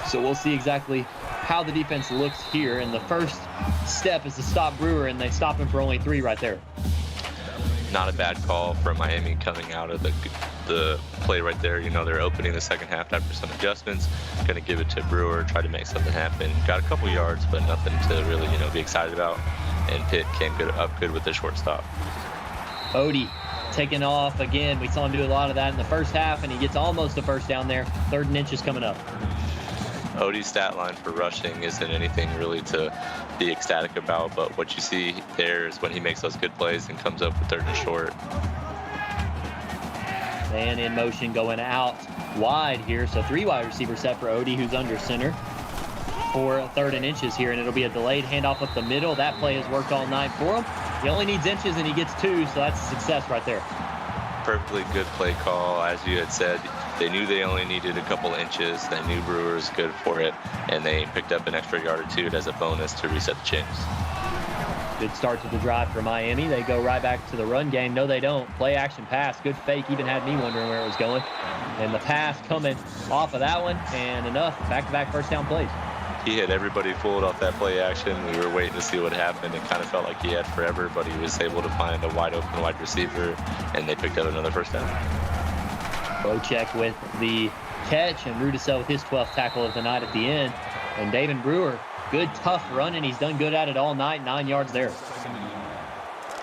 So we'll see exactly how the defense looks here. And the first step is to stop Brewer, and they stop him for only 3 right there. Not a bad call for Miami coming out of the play right there. You know, they're opening the second half after some adjustments. Going to give it to Brewer, try to make something happen. Got a couple yards, but nothing to really, be excited about. And PITT came up good with the short stop. Odie taking off again. We saw him do a lot of that in the first half, and he gets almost a first down there. 3rd and inches coming up. Odie's stat line for rushing isn't anything really to be ecstatic about, but what you see there is when he makes those good plays and comes up with 3rd and short. Man in motion going out wide here. So 3 wide receiver set for Odie, who's under center for 3rd and inches here, and it'll be a delayed handoff up the middle. That play has worked all night for him. He only needs inches, and he gets 2, so that's a success right there. Perfectly good play call. As you had said, they knew they only needed a couple inches. They knew Brewer was good for it, and they picked up an extra yard or 2 as a bonus to reset the chains. Good start to the drive for Miami. They go right back to the run game. No, they don't. Play action pass. Good fake. Even had me wondering where it was going. And the pass coming off of that one, and enough. Back-to-back first down plays. He had everybody fooled off that play action. We were waiting to see what happened. It kind of felt like he had forever, but he was able to find a wide open wide receiver, and they picked up another first down. Bocek with the catch, and Rudisell with his 12th tackle of the night at the end. And David Brewer, good tough run, and he's done good at it all night. 9 yards there.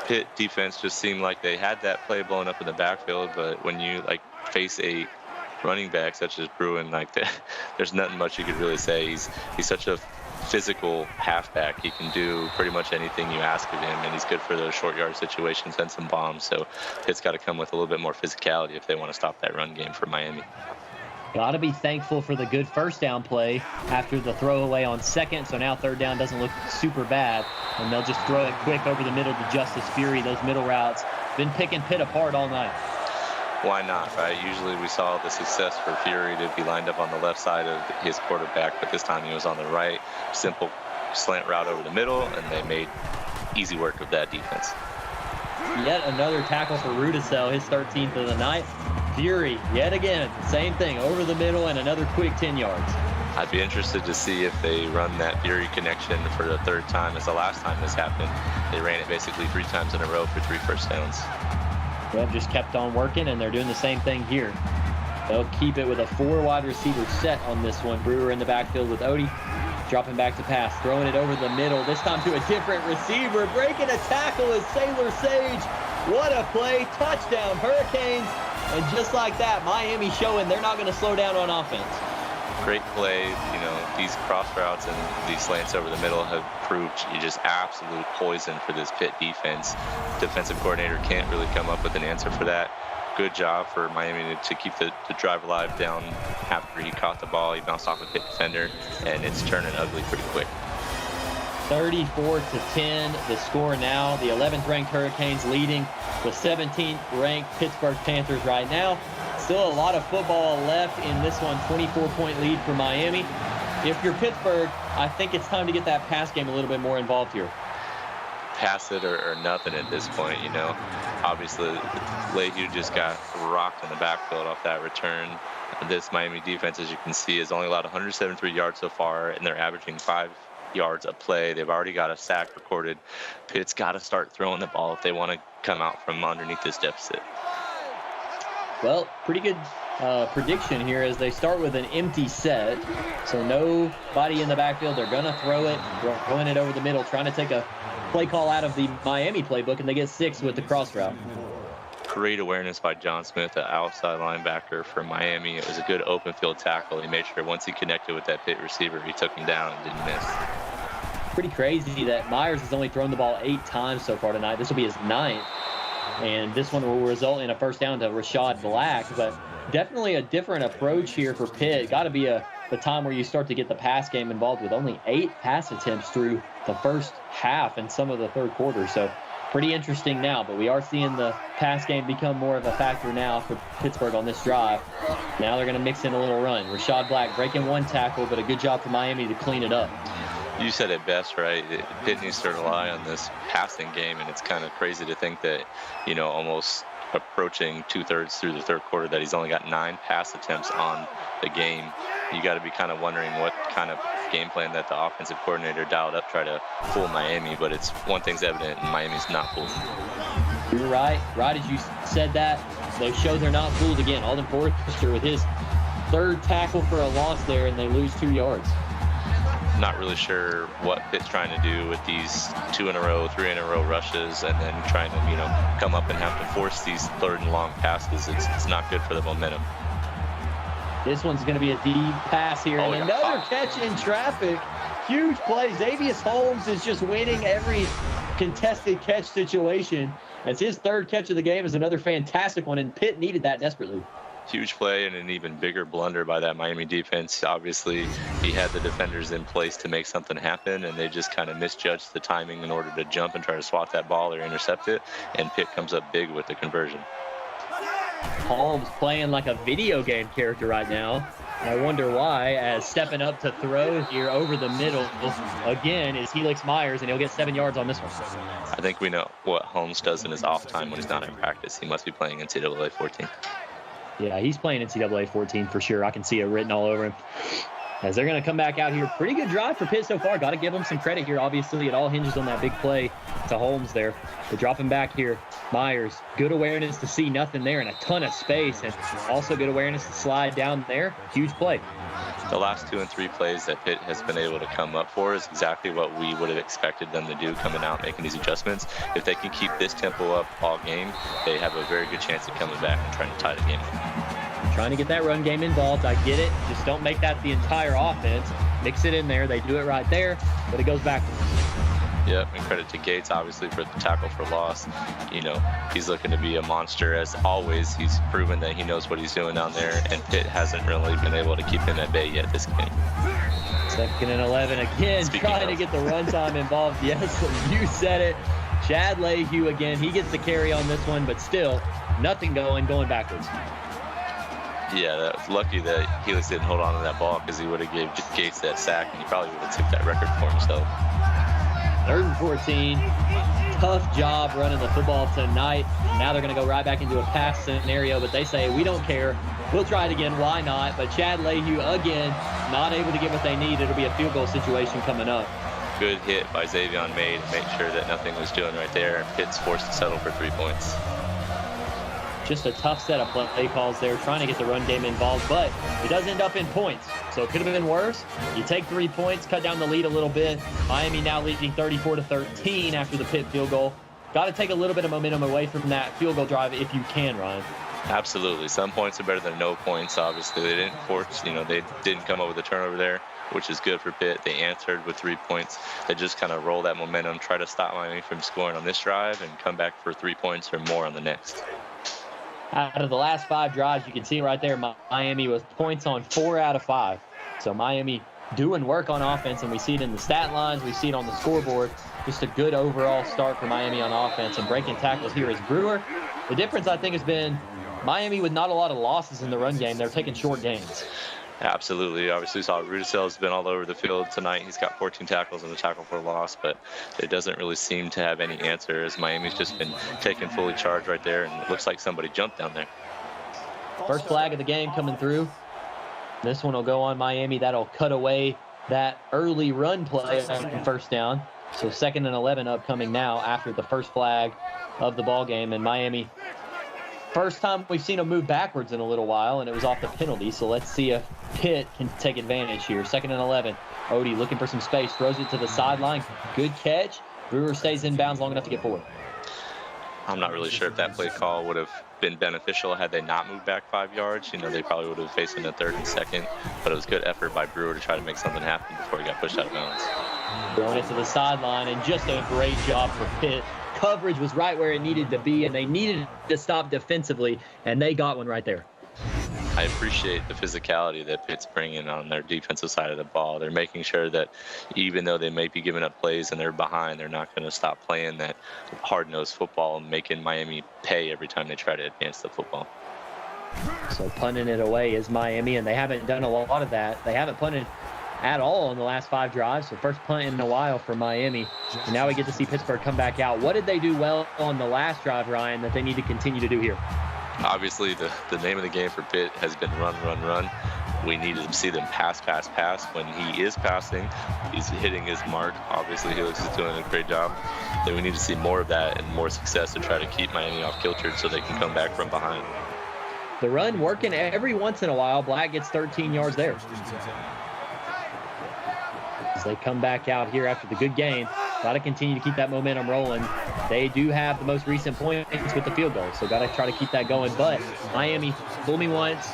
PITT defense just seemed like they had that play blown up in the backfield, but when you face a running back such as Bruin like that, there's nothing much you could really say. He's such a physical halfback. He can do pretty much anything you ask of him, and he's good for those short yard situations and some bombs. So PITT's got to come with a little bit more physicality if they want to stop that run game for Miami. Got to be thankful for the good first down play after the throwaway on 2nd. So now 3rd down doesn't look super bad, and they'll just throw it quick over the middle to Justice Fury. Those middle routes been picking PITT apart all night. Why not, right? Usually we saw the success for Fury to be lined up on the left side of his quarterback, but this time he was on the right. Simple slant route over the middle, and they made easy work of that defense. Yet another tackle for Rudisell, his 13th of the night. Fury, yet again, same thing, over the middle and another quick 10 yards. I'd be interested to see if they run that Fury connection for the 3rd time as the last time this happened. They ran it basically 3 times in a row for 3 first downs. Well, just kept on working, and they're doing the same thing here. They'll keep it with a 4 wide receiver set on this one. Brewer in the backfield with Odie. Dropping back to pass, throwing it over the middle, this time to a different receiver. Breaking a tackle is Sailor Sage. What a play. Touchdown, Hurricanes. And just like that, Miami showing they're not going to slow down on offense. Great play. These cross routes and these slants over the middle have proved just absolute poison for this PITT defense. Defensive coordinator can't really come up with an answer for that. Good job for Miami to keep the drive alive down after he caught the ball. He bounced off a PITT defender, and it's turning ugly pretty quick. 34-10, the score now. The 11th ranked Hurricanes leading the 17th ranked Pittsburgh Panthers right now. Still a lot of football left in this one. 24-point lead for Miami. If you're Pittsburgh, I think it's time to get that pass game a little bit more involved here. Pass it or nothing at this point, Obviously, Leahy just got rocked in the backfield off that return. This Miami defense, as you can see, has only allowed 173 yards so far, and they're averaging 5 yards a play. They've already got a sack recorded. Pitt's got to start throwing the ball if they want to come out from underneath this deficit. Well, pretty good prediction here as they start with an empty set. So nobody in the backfield. They're going to throw it, throwing it over the middle, trying to take a play call out of the Miami playbook, and they get 6 with the cross route. Great awareness by John Smith, the outside linebacker for Miami. It was a good open field tackle. He made sure once he connected with that Pitt receiver, he took him down and didn't miss. Pretty crazy that Myers has only thrown the ball 8 times so far tonight. This will be his 9th. And this one will result in a first down to Rashad Black. But definitely a different approach here for Pitt. Got to be the time where you start to get the pass game involved with only 8 pass attempts through the first half and some of the third quarter. So pretty interesting now. But we are seeing the pass game become more of a factor now for Pittsburgh on this drive. Now they're going to mix in a little run. Rashad Black breaking 1 tackle, but a good job for Miami to clean it up. You said it best, right? Pitt needs to rely on this passing game, and it's kind of crazy to think that, almost approaching 2/3 through the third quarter that he's only got 9 pass attempts on the game. You got to be kind of wondering what kind of game plan that the offensive coordinator dialed up, try to fool Miami, but it's one thing's evident, and Miami's not fooled. You're right. Right as you said that, they show they're not fooled again. Alden Forrester with his 3rd tackle for a loss there, and they lose 2 yards. Not really sure what Pitt's trying to do with these 2 in a row, 3 in a row rushes, and then trying to, come up and have to force these 3rd and long passes. It's not good for the momentum. This one's going to be a deep pass here, and another catch in traffic. Huge play. Xavier Holmes is just winning every contested catch situation. As his 3rd catch of the game is another fantastic one, and Pitt needed that desperately. Huge play and an even bigger blunder by that Miami defense. Obviously, he had the defenders in place to make something happen, and they just kind of misjudged the timing in order to jump and try to swat that ball or intercept it, and Pitt comes up big with the conversion. Holmes playing like a video game character right now. I wonder why, as stepping up to throw here over the middle again is Helix Myers, and he'll get 7 yards on this one. I think we know what Holmes does in his off time when he's not in practice. He must be playing NCAA 14. Yeah, he's playing NCAA 14 for sure. I can see it written all over him. As they're going to come back out here. Pretty good drive for Pitt so far. Got to give them some credit here. Obviously, it all hinges on that big play to Holmes there. They're dropping back here. Myers, good awareness to see nothing there and a ton of space. And also good awareness to slide down there. Huge play. The last 2 and 3 plays that Pitt has been able to come up for is exactly what we would have expected them to do coming out, making these adjustments. If they can keep this tempo up all game, they have a very good chance of coming back and trying to tie the game up. Trying to get that run game involved. I get it. Just don't make that the entire offense. Mix it in there. They do it right there, but it goes backwards. Yep, and credit to Gates, obviously, for the tackle for loss. He's looking to be a monster as always. He's proven that he knows what he's doing down there, and Pitt hasn't really been able to keep him at bay yet this game. 2nd and 11 again, trying to get the run time involved. Yes, you said it. Chad Lehue again. He gets the carry on this one, but still nothing going backwards. Yeah, that was lucky that Helix didn't hold on to that ball because he would have gave Gates that sack, and he probably would have took that record for himself. 3rd and 14. Tough job running the football tonight. Now they're going to go right back into a pass scenario, but they say, we don't care. We'll try it again. Why not? But Chad Lehue, again, not able to get what they need. It'll be a field goal situation coming up. Good hit by Xavier May to make sure that nothing was doing right there. Pitt's forced to settle for 3 points. Just a tough set of play calls there, trying to get the run game involved, but it does end up in points. So it could have been worse. You take 3 points, cut down the lead a little bit. Miami now leading 34-13 after the Pitt field goal. Got to take a little bit of momentum away from that field goal drive if you can, Ryan. Absolutely. Some points are better than no points, obviously. They didn't force, they didn't come up with a turnover there, which is good for Pitt. They answered with 3 points. They just kind of roll that momentum, try to stop Miami from scoring on this drive, and come back for 3 points or more on the next. Out of the last 5 drives, you can see right there, Miami was points on 4 out of 5. So Miami doing work on offense, and we see it in the stat lines. We see it on the scoreboard. Just a good overall start for Miami on offense. And breaking tackles here is Brewer. The difference, I think, has been Miami with not a lot of losses in the run game. They're taking short gains. Absolutely. Obviously, saw Rudicel's been all over the field tonight. He's got 14 tackles and a tackle for a loss, but it doesn't really seem to have any answer as Miami's just been taking fully charged right there, and it looks like somebody jumped down there. First flag of the game coming through. This one will go on Miami. That'll cut away that early run play on first down. So 2nd and 11 upcoming now after the first flag of the ball game, and Miami First time we've seen them move backwards in a little while, and it was off the penalty. So let's see if Pitt can take advantage here. 2nd and 11. Odie looking for some space, throws it to the sideline. Good catch. Brewer stays in bounds long enough to get forward. I'm not really sure if that play call would have been beneficial had they not moved back 5 yards. You know, they probably would have faced him in 3rd and 2nd, but it was good effort by Brewer to try to make something happen before he got pushed out of bounds. Throwing it to the sideline, and just a great job for Pitt. Coverage was right where it needed to be, and they needed to stop defensively, and they got one right there. I appreciate the physicality that Pitt's bringing on their defensive side of the ball. They're making sure that even though they may be giving up plays and they're behind, they're not going to stop playing that hard-nosed football and making Miami pay every time they try to advance the football. So punting it away is Miami, and they haven't done a lot of that. They haven't punted at all in the last 5 drives. So first punt in a while for Miami. And now we get to see Pittsburgh come back out. What did they do well on the last drive, Ryan, that they need to continue to do here? Obviously, the name of the game for Pitt has been run, run, run. We need to see them pass, pass, pass. When he is passing, he's hitting his mark. Obviously, Helix is doing a great job. Then we need to see more of that and more success to try to keep Miami off kilter so they can come back from behind. The run working every once in a while. Black gets 13 yards there. As they come back out here after the good game, got to continue to keep that momentum rolling. They do have the most recent points with the field goal, so got to try to keep that going. But Miami, fool me once,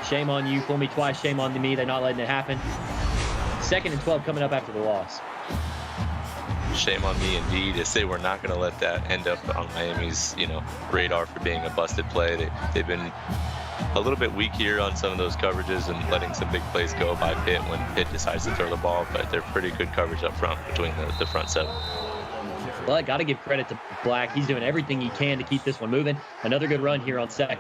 shame on you. Fool me twice, shame on me. They're not letting it happen. 2nd and 12 coming up after the loss. Shame on me indeed. To say we're not going to let that end up on Miami's, radar for being a busted play. They've been a little bit weak here on some of those coverages and letting some big plays go by Pitt when Pitt decides to throw the ball, but they're pretty good coverage up front between the front 7. But got to give credit to Black. He's doing everything he can to keep this one moving. Another good run here on 2nd.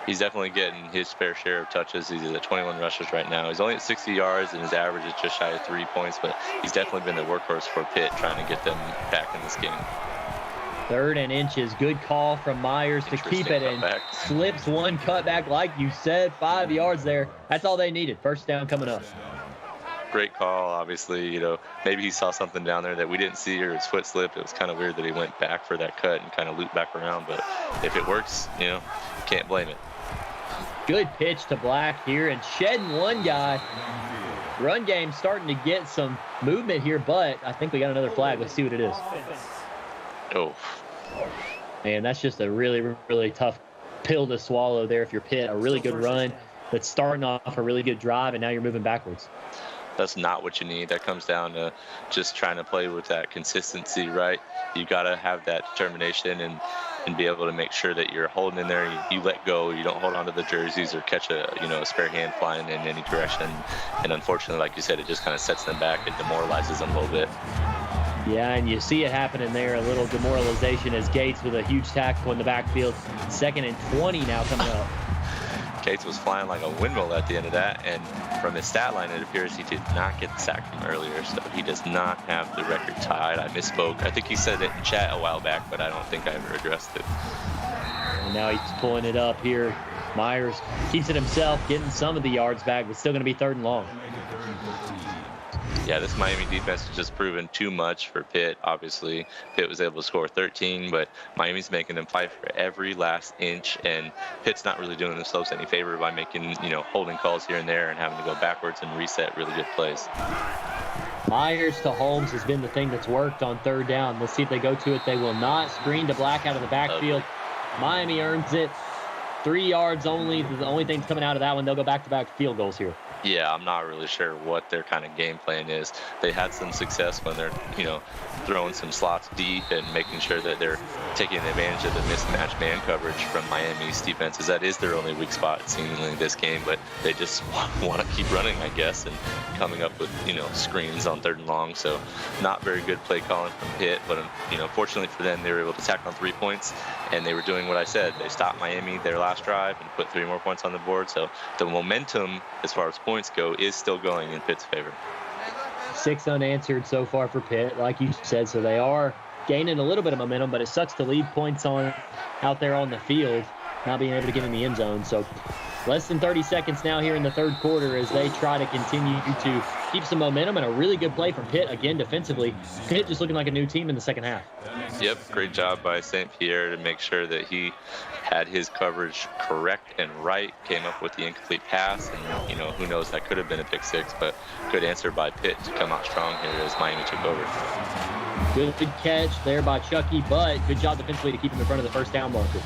He's definitely getting his fair share of touches. He's at 21 rushes right now. He's only at 60 yards, and his average is just shy of 3 points, but he's definitely been the workhorse for Pitt, trying to get them back in this game. 3rd and inches. Good call from Myers to keep it, and slips one cutback, like you said, 5 yards there. That's all they needed. First down coming up. Great call. Obviously, maybe he saw something down there that we didn't see, or his foot slipped. It was kind of weird that he went back for that cut and kind of looped back around, but if it works, can't blame it. Good pitch to Black here, and shedding one guy. Run game starting to get some movement here, but I think we got another flag. Let's see what it is. Oh. And that's just a really, really tough pill to swallow there if you're Pitt. A really good run that's starting off a really good drive, and now you're moving backwards. That's not what you need. That comes down to just trying to play with that consistency, right? You got to have that determination and be able to make sure that you're holding in there. You let go. You don't hold on to the jerseys or catch a spare hand flying in any direction. And unfortunately, like you said, it just kind of sets them back and demoralizes them a little bit. Yeah, and you see it happening there, a little demoralization as Gates with a huge tackle in the backfield. 2nd and 20 now coming up. Gates was flying like a windmill at the end of that, and from his stat line, it appears he did not get the sack from earlier, so he does not have the record tied. I misspoke. I think he said it in chat a while back, but I don't think I ever addressed it. And now he's pulling it up here. Myers keeps it himself, getting some of the yards back, but still going to be 3rd and long. Yeah, this Miami defense has just proven too much for Pitt. Obviously, Pitt was able to score 13, but Miami's making them fight for every last inch, and Pitt's not really doing themselves any favor by making, holding calls here and there and having to go backwards and reset really good plays. Myers to Holmes has been the thing that's worked on 3rd down. Let's see if they go to it. They will not. Screen to Black out of the backfield. Miami earns it. 3 yards only. The only thing that's coming out of that one, they'll go back-to-back field goals here. Yeah, I'm not really sure what their kind of game plan is. They had some success when they're, throwing some slots deep and making sure that they're taking advantage of the mismatched man coverage from Miami's defenses. That is their only weak spot seemingly in this game, but they just want to keep running, I guess, and coming up with, screens on 3rd and long. So not very good play calling from Pitt, but, fortunately for them, they were able to tack on 3 points, and they were doing what I said. They stopped Miami their last drive and put 3 more points on the board. So the momentum, as far as points go, is still going in Pitt's favor. 6 unanswered so far for Pitt, like you said, so they are gaining a little bit of momentum, but it sucks to leave points out there on the field, not being able to get in the end zone. So less than 30 seconds now here in the 3rd quarter as they try to continue to keep some momentum, and a really good play from Pitt again defensively. Pitt just looking like a new team in the second half. Yep, great job by St. Pierre to make sure that he had his coverage correct and right, came up with the incomplete pass, and, you know, who knows, that could have been a pick six, but good answer by Pitt to come out strong here as Miami took over. Good catch there by Chucky, but good job defensively to keep him in front of the first down marker.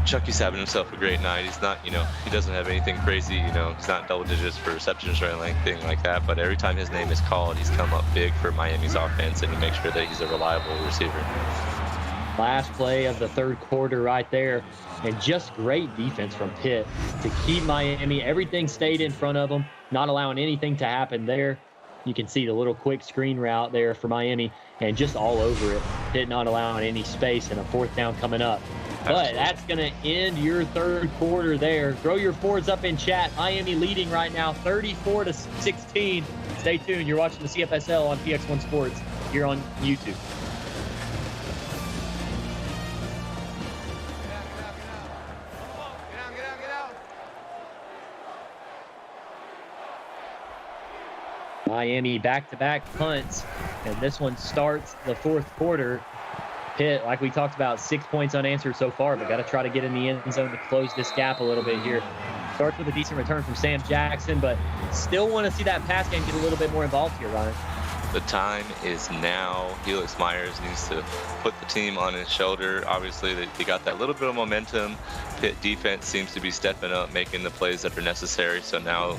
Chucky's having himself a great night. He's not, you know, he doesn't have anything crazy, you know, he's not double digits for receptions or anything like that, but every time his name is called, he's come up big for Miami's offense, and he makes sure that he's a reliable receiver. Last play of the third quarter right there, and just great defense from Pitt to keep Miami. Everything stayed in front of them, not allowing anything to happen there. You can see the little quick screen route there for Miami, and just all over it. Pitt not allowing any space, and a fourth down coming up. But that's going to end your third quarter there. Throw your fours up in chat. Miami leading right now, 34-16. Stay tuned. You're watching the CFSL on PX1 Sports here on YouTube. Miami back-to-back punts, and this one starts the fourth quarter. Pitt, like we talked about, 6 points unanswered so far, but got to try to get in the end zone to close this gap a little bit here. Starts with a decent return from Sam Jackson, but still want to see that pass game get a little bit more involved here, Ryan. The time is now. Helix Myers needs to put the team on his shoulder. Obviously, they got that little bit of momentum. Pitt defense seems to be stepping up, making the plays that are necessary. So now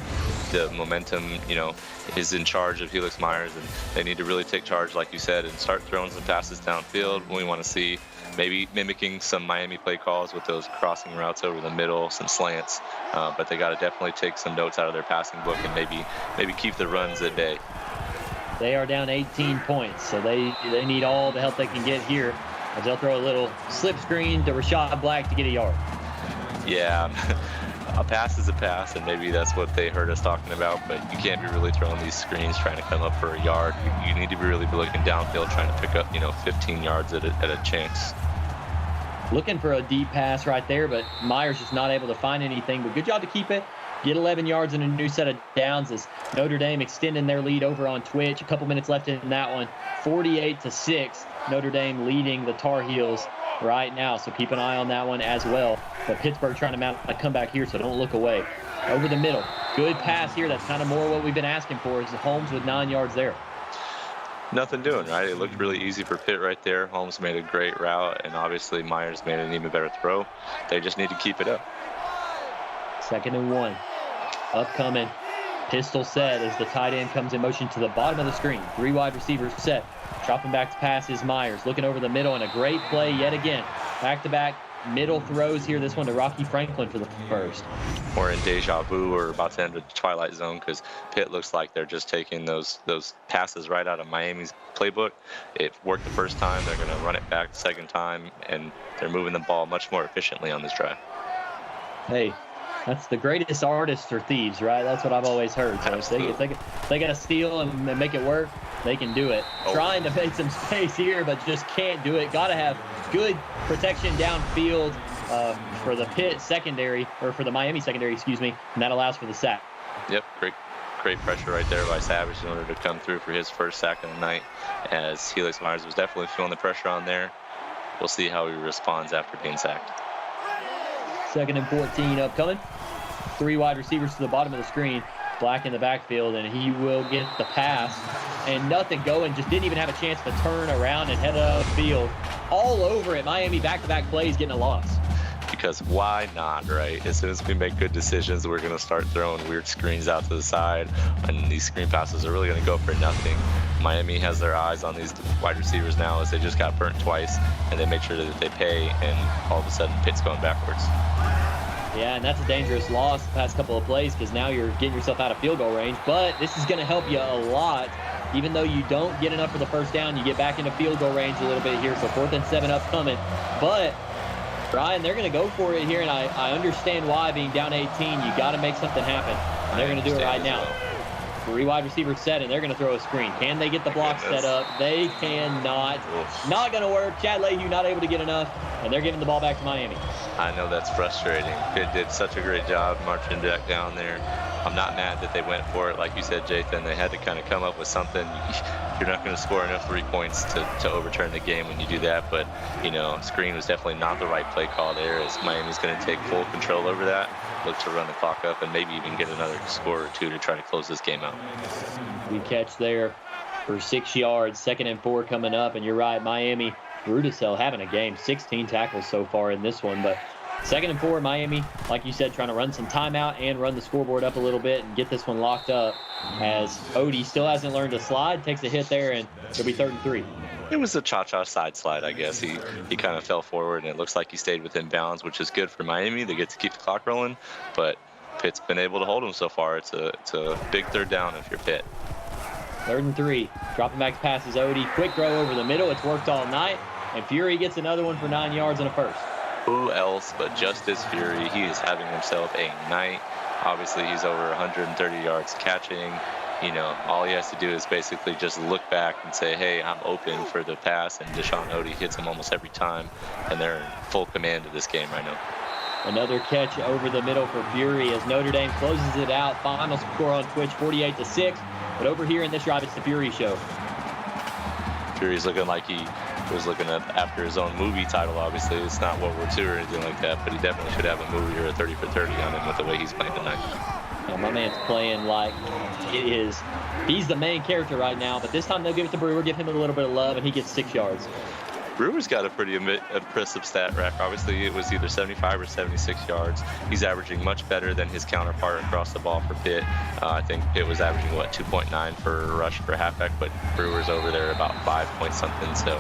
the momentum, you know, is in charge of Helix Myers, and they need to really take charge, like you said, and start throwing some passes downfield. We want to see maybe mimicking some Miami play calls with those crossing routes over the middle, some slants. But they got to definitely take some notes out of their passing book and maybe keep the runs at bay. They are down 18 points, so they need all the help they can get here, as they'll throw a little slip screen to Rashad Black to get a yard. Yeah, a pass is a pass, and maybe that's what they heard us talking about, but you can't be really throwing these screens trying to come up for a yard. You need to be really be looking downfield, trying to pick up, you know, 15 yards at a chance. Looking for a deep pass right there, but Myers just not able to find anything, but good job to keep it. Get 11 yards and a new set of downs as Notre Dame extending their lead over on Twitch. A couple minutes left in that one. 48-6. Notre Dame leading the Tar Heels right now, so keep an eye on that one as well. But Pittsburgh trying to mount a comeback here, so don't look away. Over the middle. Good pass here. That's kind of more what we've been asking for, is Holmes with 9 yards there. Nothing doing, right? It looked really easy for Pitt right there. Holmes made a great route, and obviously Myers made an even better throw. They just need to keep it up. 2nd and 1. Upcoming. Pistol set as the tight end comes in motion to the bottom of the screen. 3 wide receivers set. Dropping back to pass is Myers. Looking over the middle, and a great play yet again. Back-to-back middle throws here. This one to Rocky Franklin for the first. We're in deja vu. We're about to enter the twilight zone because Pitt looks like they're just taking those passes right out of Miami's playbook. It worked the first time. They're going to run it back the second time, and they're moving the ball much more efficiently on this drive. Hey, that's the greatest artists or thieves, right? That's what I've always heard. So if they got to steal and make it work, they can do it. Trying to make some space here, but just can't do it. Got to have good protection downfield for the Pitt secondary, or for the Miami secondary, excuse me, and that allows for the sack. Yep, great pressure right there by Savage in order to come through for his first sack of the night, as Helix Myers was definitely feeling the pressure on there. We'll see how he responds after being sacked. 2nd and 14 upcoming. 3 wide receivers to the bottom of the screen. Black in the backfield, and he will get the pass. And nothing going. Just didn't even have a chance to turn around and head out of the field. All over it. Miami back-to-back plays getting a loss. Because why not, right? As soon as we make good decisions, we're going to start throwing weird screens out to the side, and these screen passes are really going to go for nothing. Miami has their eyes on these wide receivers now, as they just got burnt twice, and they make sure that they pay, and all of a sudden Pitt's going backwards. Yeah, and that's a dangerous loss the past couple of plays, because now you're getting yourself out of field goal range. But this is going to help you a lot. Even though you don't get enough for the first down, you get back into field goal range a little bit here. So 4th and 7 upcoming. But Ryan, they're going to go for it here, and I understand why. Being down 18, you got to make something happen. And they're going to do it right now. 3 wide receivers set, and they're going to throw a screen. Can they get the block set up? They cannot. Not going to work. Chad Leahy not able to get enough, and they're giving the ball back to Miami. I know that's frustrating. Pitt did such a great job marching back down there. I'm not mad that they went for it. Like you said, Jathan, they had to kind of come up with something. You're not going to score enough 3 points to overturn the game when you do that. But, you know, screen was definitely not the right play call there, as Miami's going to take full control over that, look to run the clock up, and maybe even get another score or two to try to close this game out. Good catch there for 6 yards. 2nd and 4 coming up. And you're right, Miami, Rudisell having a game. 16 tackles so far in this one. But 2nd and 4, Miami, like you said, trying to run some timeout and run the scoreboard up a little bit and get this one locked up, as Odie still hasn't learned to slide, takes a hit there, and it'll be 3rd and 3. It was a cha-cha side slide, I guess. He kind of fell forward, and it looks like he stayed within bounds, which is good for Miami. They get to keep the clock rolling, but Pitt's been able to hold him so far. It's a big 3rd down if you're Pitt. 3rd and 3. Dropping back passes Odie. Quick throw over the middle. It's worked all night. And Fury gets another one for 9 yards and a first. Who else but Justice Fury? He is having himself a night. Obviously, he's over 130 yards catching. You know, all he has to do is basically just look back and say, hey, I'm open for the pass. And Deshaun Odie hits him almost every time. And they're in full command of this game right now. Another catch over the middle for Fury as Notre Dame closes it out. Final score on Twitch, 48-6. But over here in this drive, it's the Fury show. Fury's looking like he was looking at after his own movie title. Obviously, it's not World War II or anything like that, but he definitely should have a movie or a 30 for 30 on him with the way he's playing tonight. Yeah, my man's playing like it is. He's the main character right now, but this time they'll give it to Brewer, give him a little bit of love, and he gets 6 yards. Brewer's got a pretty impressive stat rack. Obviously, it was either 75 or 76 yards. He's averaging much better than his counterpart across the ball for Pitt. I think Pitt was averaging, 2.9 for a rush for halfback, but Brewer's over there about 5 point something, so.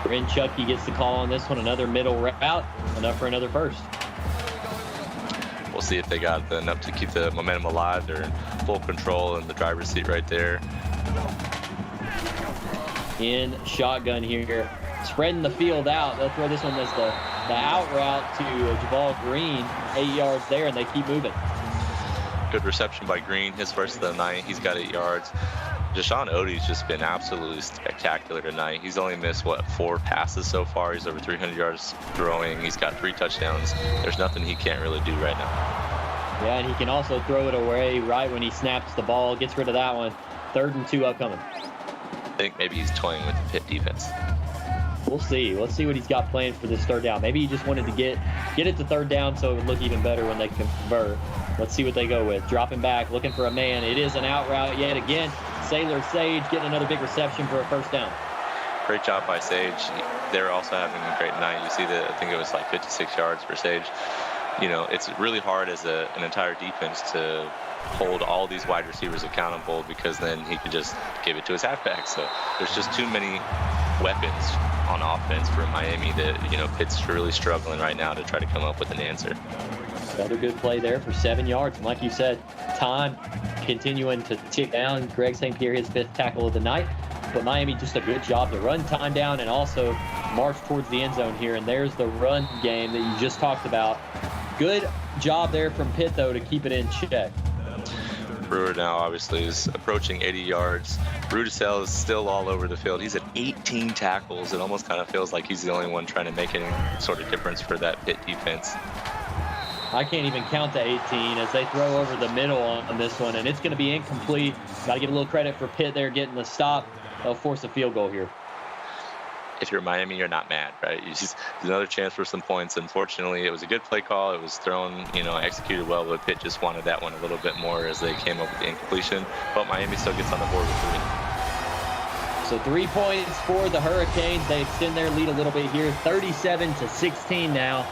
Bryn Chucky gets the call on this one. Another middle route, enough for another first. We'll see if they got enough to keep the momentum alive. They're in full control in the driver's seat right there. In shotgun here, spreading the field out. They'll throw this one as the out route to Javal Green, 8 yards there, and they keep moving. Good reception by Green, his first of the night. He's got 8 yards. Deshaun Odie's just been absolutely spectacular tonight. He's only missed, 4 passes so far. He's over 300 yards throwing. He's got 3 touchdowns. There's nothing he can't really do right now. Yeah, and he can also throw it away right when he snaps the ball, gets rid of that one. 3rd and 2 upcoming. I think maybe he's toying with the Pitt defense. We'll see. Let's see what he's got planned for this 3rd down. Maybe he just wanted to get it to 3rd down so it would look even better when they convert. Let's see what they go with. Dropping back, looking for a man. It is an out route yet again. Sailor Sage getting another big reception for a 1st down. Great job by Sage. They're also having a great night. You see that, I think it was 56 yards for Sage. You know, it's really hard as an entire defense to hold all these wide receivers accountable, because then he could just give it to his halfback. So there's just too many weapons on offense for Miami that, you know, Pitt's really struggling right now to try to come up with an answer. Another good play there for 7 yards. And like you said, time continuing to tick down. Greg St. Pierre, his 5th tackle of the night. But Miami just a good job to run time down and also march towards the end zone here. And there's the run game that you just talked about. Good job there from Pitt, though, to keep it in check. Brewer now obviously is approaching 80 yards. Rudisell is still all over the field. He's at 18 tackles. It almost kind of feels like he's the only one trying to make any sort of difference for that Pitt defense. I can't even count to 18 as they throw over the middle on this one, and it's going to be incomplete. Got to give a little credit for Pitt there getting the stop. They'll force a field goal here. If you're Miami, you're not mad, right? It's another chance for some points. Unfortunately, it was a good play call. It was thrown, executed well, but Pitt just wanted that one a little bit more as they came up with the incompletion. But Miami still gets on the board with 3. So 3 points for the Hurricanes. They extend their lead a little bit here, 37-16 now.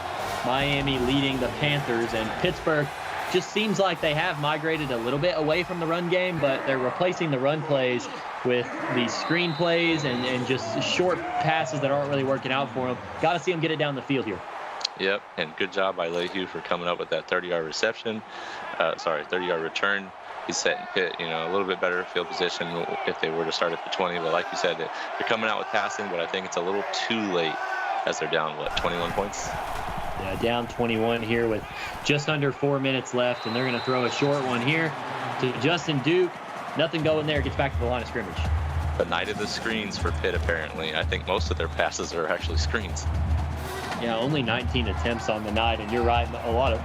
Miami leading the Panthers, and Pittsburgh just seems like they have migrated a little bit away from the run game, but they're replacing the run plays with these screen plays and just short passes that aren't really working out for them. Got to see them get it down the field here. Yep, and good job by Lehue for coming up with that 30-yard reception. 30-yard return. He's setting Pitt, a little bit better field position if they were to start at the 20. But like you said, they're coming out with passing, but I think it's a little too late as they're down, 21 points? Yeah, down 21 here with just under 4 minutes left, and they're going to throw a short one here to Justin Duke. Nothing going there. Gets back to the line of scrimmage. The night of the screens for Pitt, apparently. I think most of their passes are actually screens. Yeah, only 19 attempts on the night, and you're right. A lot of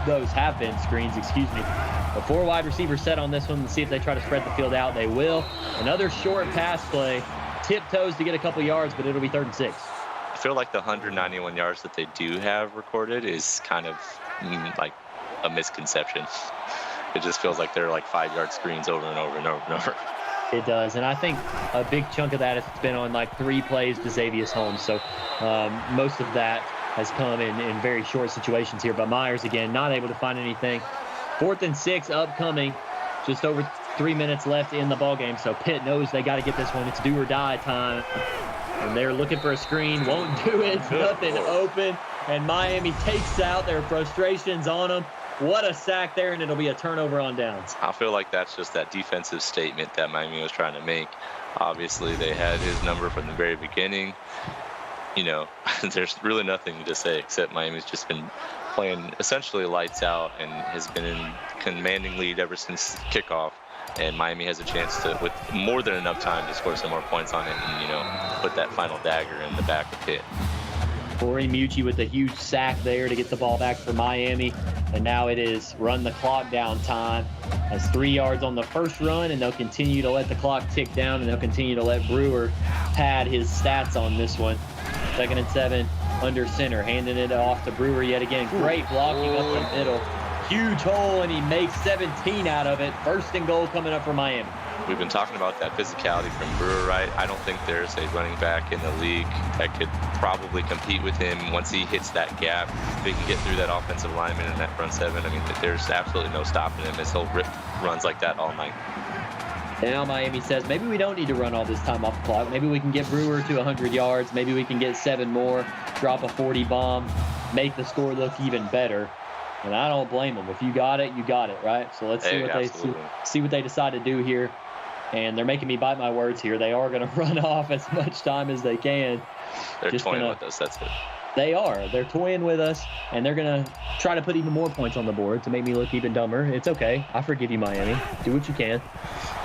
of those have been screens, excuse me. The 4 wide receivers set on this one. Let's see if they try to spread the field out. They will. Another short pass play. Tiptoes to get a couple yards, but it'll be 3rd and 6. I feel like the 191 yards that they do have recorded is kind of like a misconception. It just feels like they're like 5-yard screens over and over and over and over. It does, and I think a big chunk of that has been on like 3 plays to Xavier Holmes. So most of that has come in very short situations here. But Myers, again, not able to find anything. 4th and 6 upcoming. Just over 3 minutes left in the ball game. So Pitt knows they got to get this one. It's do or die time. And they're looking for a screen. Won't do it. Nothing open. And Miami takes out their frustrations on them. What a sack there, and it'll be a turnover on downs. I feel like that's just that defensive statement that Miami was trying to make. Obviously, they had his number from the very beginning. You know, there's really nothing to say except Miami's just been playing essentially lights out and has been in commanding lead ever since kickoff. And Miami has a chance to, with more than enough time, to score some more points on it and, you know, put that final dagger in the back of Pitt. Corey Mucci with a huge sack there to get the ball back for Miami. And now it is run the clock down time. Has 3 yards on the first run, and they'll continue to let the clock tick down, and they'll continue to let Brewer pad his stats on this one. 2nd and 7 under center, handing it off to Brewer yet again. Great blocking up the middle. Huge hole, and he makes 17 out of it. 1st and goal coming up for Miami. We've been talking about that physicality from Brewer, right? I don't think there's a running back in the league that could probably compete with him once he hits that gap. If he can get through that offensive lineman in that front 7, I mean, there's absolutely no stopping him as he'll rip runs like that all night. Now Miami says, maybe we don't need to run all this time off the clock. Maybe we can get Brewer to 100 yards. Maybe we can get 7 more, drop a 40 bomb, make the score look even better. And I don't blame them. If you got it, you got it, right? So let's see what they decide to do here. And they're making me bite my words here. They are going to run off as much time as they can. They're toying with us, that's it. They are. They're toying with us, and they're going to try to put even more points on the board to make me look even dumber. It's okay. I forgive you, Miami. Do what you can.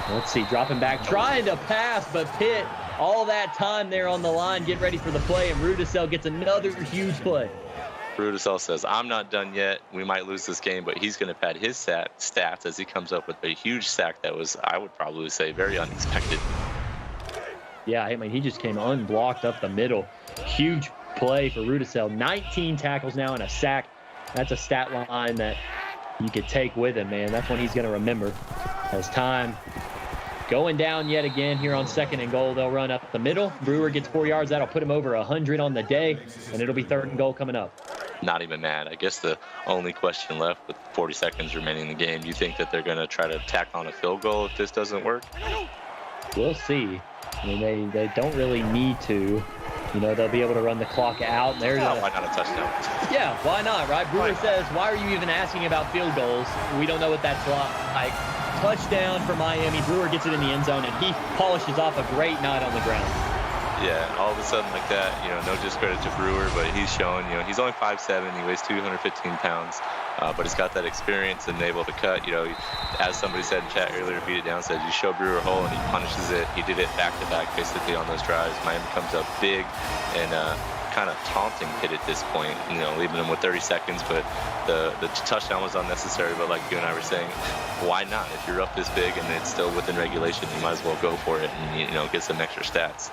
Let's see. Dropping back. Trying to pass, but Pitt, all that time there on the line, getting ready for the play, and Rudisell gets another huge play. Rudisell says, I'm not done yet. We might lose this game, but he's going to pad his stats as he comes up with a huge sack that was, I would probably say, very unexpected. Yeah, I mean, he just came unblocked up the middle. Huge play for Rudisell. 19 tackles now and a sack. That's a stat line that you could take with him, man. That's one he's going to remember. As time going down yet again here on 2nd and goal. They'll run up the middle. Brewer gets 4 yards. That'll put him over 100 on the day, and it'll be 3rd and goal coming up. Not even mad. I guess the only question left with 40 seconds remaining in the game, do you think that they're going to try to tack on a field goal if this doesn't work? We'll see. I mean, they don't really need to. You know, they'll be able to run the clock out. There's why not a touchdown? Yeah, why not, right? Brewer says, why are you even asking about field goals? We don't know what that's like. Touchdown for Miami. Brewer gets it in the end zone, and he polishes off a great night on the ground. Yeah, all of a sudden like that, you know, no discredit to Brewer, but he's showing, you know, he's only 5'7", he weighs 215 pounds, but he's got that experience and able to cut. You know, as somebody said in chat earlier, Beat It Down said, you show Brewer a hole and he punishes it. He did it back-to-back basically on those drives. Miami comes up big and kind of taunting Pitt at this point, you know, leaving him with 30 seconds, but the touchdown was unnecessary. But like you and I were saying, why not? If you're up this big and it's still within regulation, you might as well go for it and, you know, get some extra stats.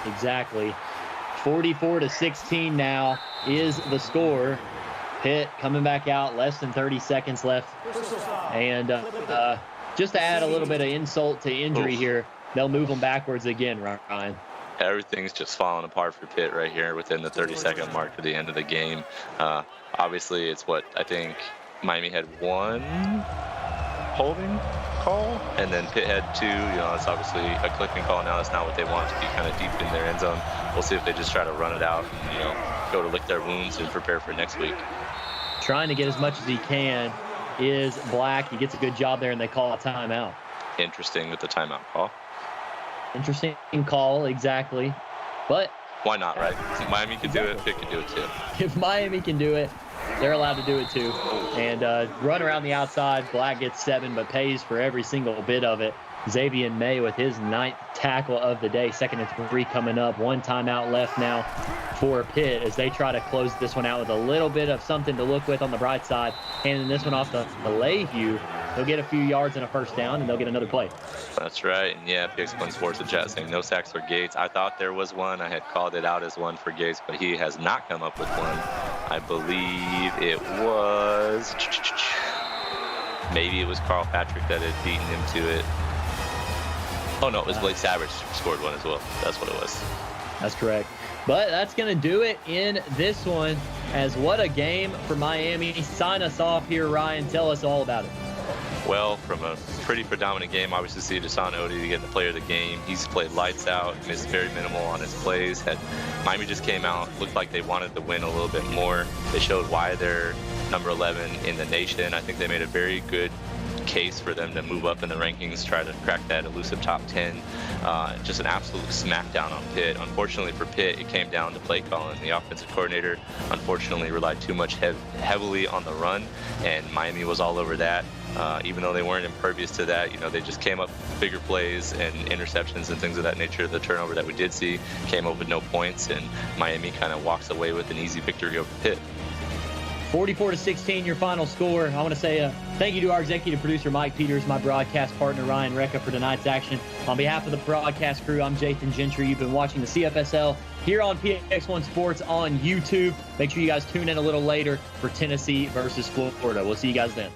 Exactly. 44-16 now is the score. Pitt coming back out, less than 30 seconds left. And just to add a little bit of insult to injury here, they'll move them backwards again, Ryan. Everything's just falling apart for Pitt right here within the 30-second mark to the end of the game. Obviously, it's what I think Miami had 1 holding call, and then Pitt had 2. You know, it's obviously a clicking call now. That's not what they want to be kind of deep in their end zone. We'll see if they just try to run it out and, you know, go to lick their wounds and prepare for next week. Trying to get as much as he can is Black. He gets a good job there, and they call a timeout. Interesting with the timeout call. Interesting call, exactly. But why not, right? If Miami can do it, Pitt can do it too. If Miami can do it, they're allowed to do it too. And run around the outside. Black gets 7, but pays for every single bit of it. Xavier May with his 9th tackle of the day. 2nd and 3 coming up. 1 timeout left now for Pitt as they try to close this one out with a little bit of something to look with on the bright side. Handing this one off to Layhew. They'll get a few yards and a first down, and they'll get another play. That's right. And yeah, PX1 Sports in chat saying no sacks for Gates. I thought there was one. I had called it out as one for Gates, but he has not come up with one. I believe it was... Maybe it was Carl Patrick that had beaten him to it. Oh, no, it was Blake Savage scored one as well. That's what it was. That's correct. But that's going to do it in this one. As what a game for Miami. Sign us off here, Ryan. Tell us all about it. Well, from a pretty predominant game, obviously see Deshaun Odie to get the player of the game. He's played lights out, missed very minimal on his plays. Miami just came out, looked like they wanted to win a little bit more. They showed why they're number 11 in the nation. I think they made a very good case for them to move up in the rankings, try to crack that elusive top 10. Just an absolute smackdown on Pitt. Unfortunately for Pitt, it came down to play calling. The offensive coordinator, unfortunately, relied too much heavily on the run, and Miami was all over that. Even though they weren't impervious to that, they just came up bigger plays and interceptions and things of that nature. The turnover that we did see came up with no points, and Miami kind of walks away with an easy victory over Pitt. 44-16, your final score. I want to say thank you to our executive producer, Mike Peters, my broadcast partner, Ryan Recca, for tonight's action. On behalf of the broadcast crew, I'm Jathan Gentry. You've been watching the CFSL here on PX1 Sports on YouTube. Make sure you guys tune in a little later for Tennessee versus Florida. We'll see you guys then.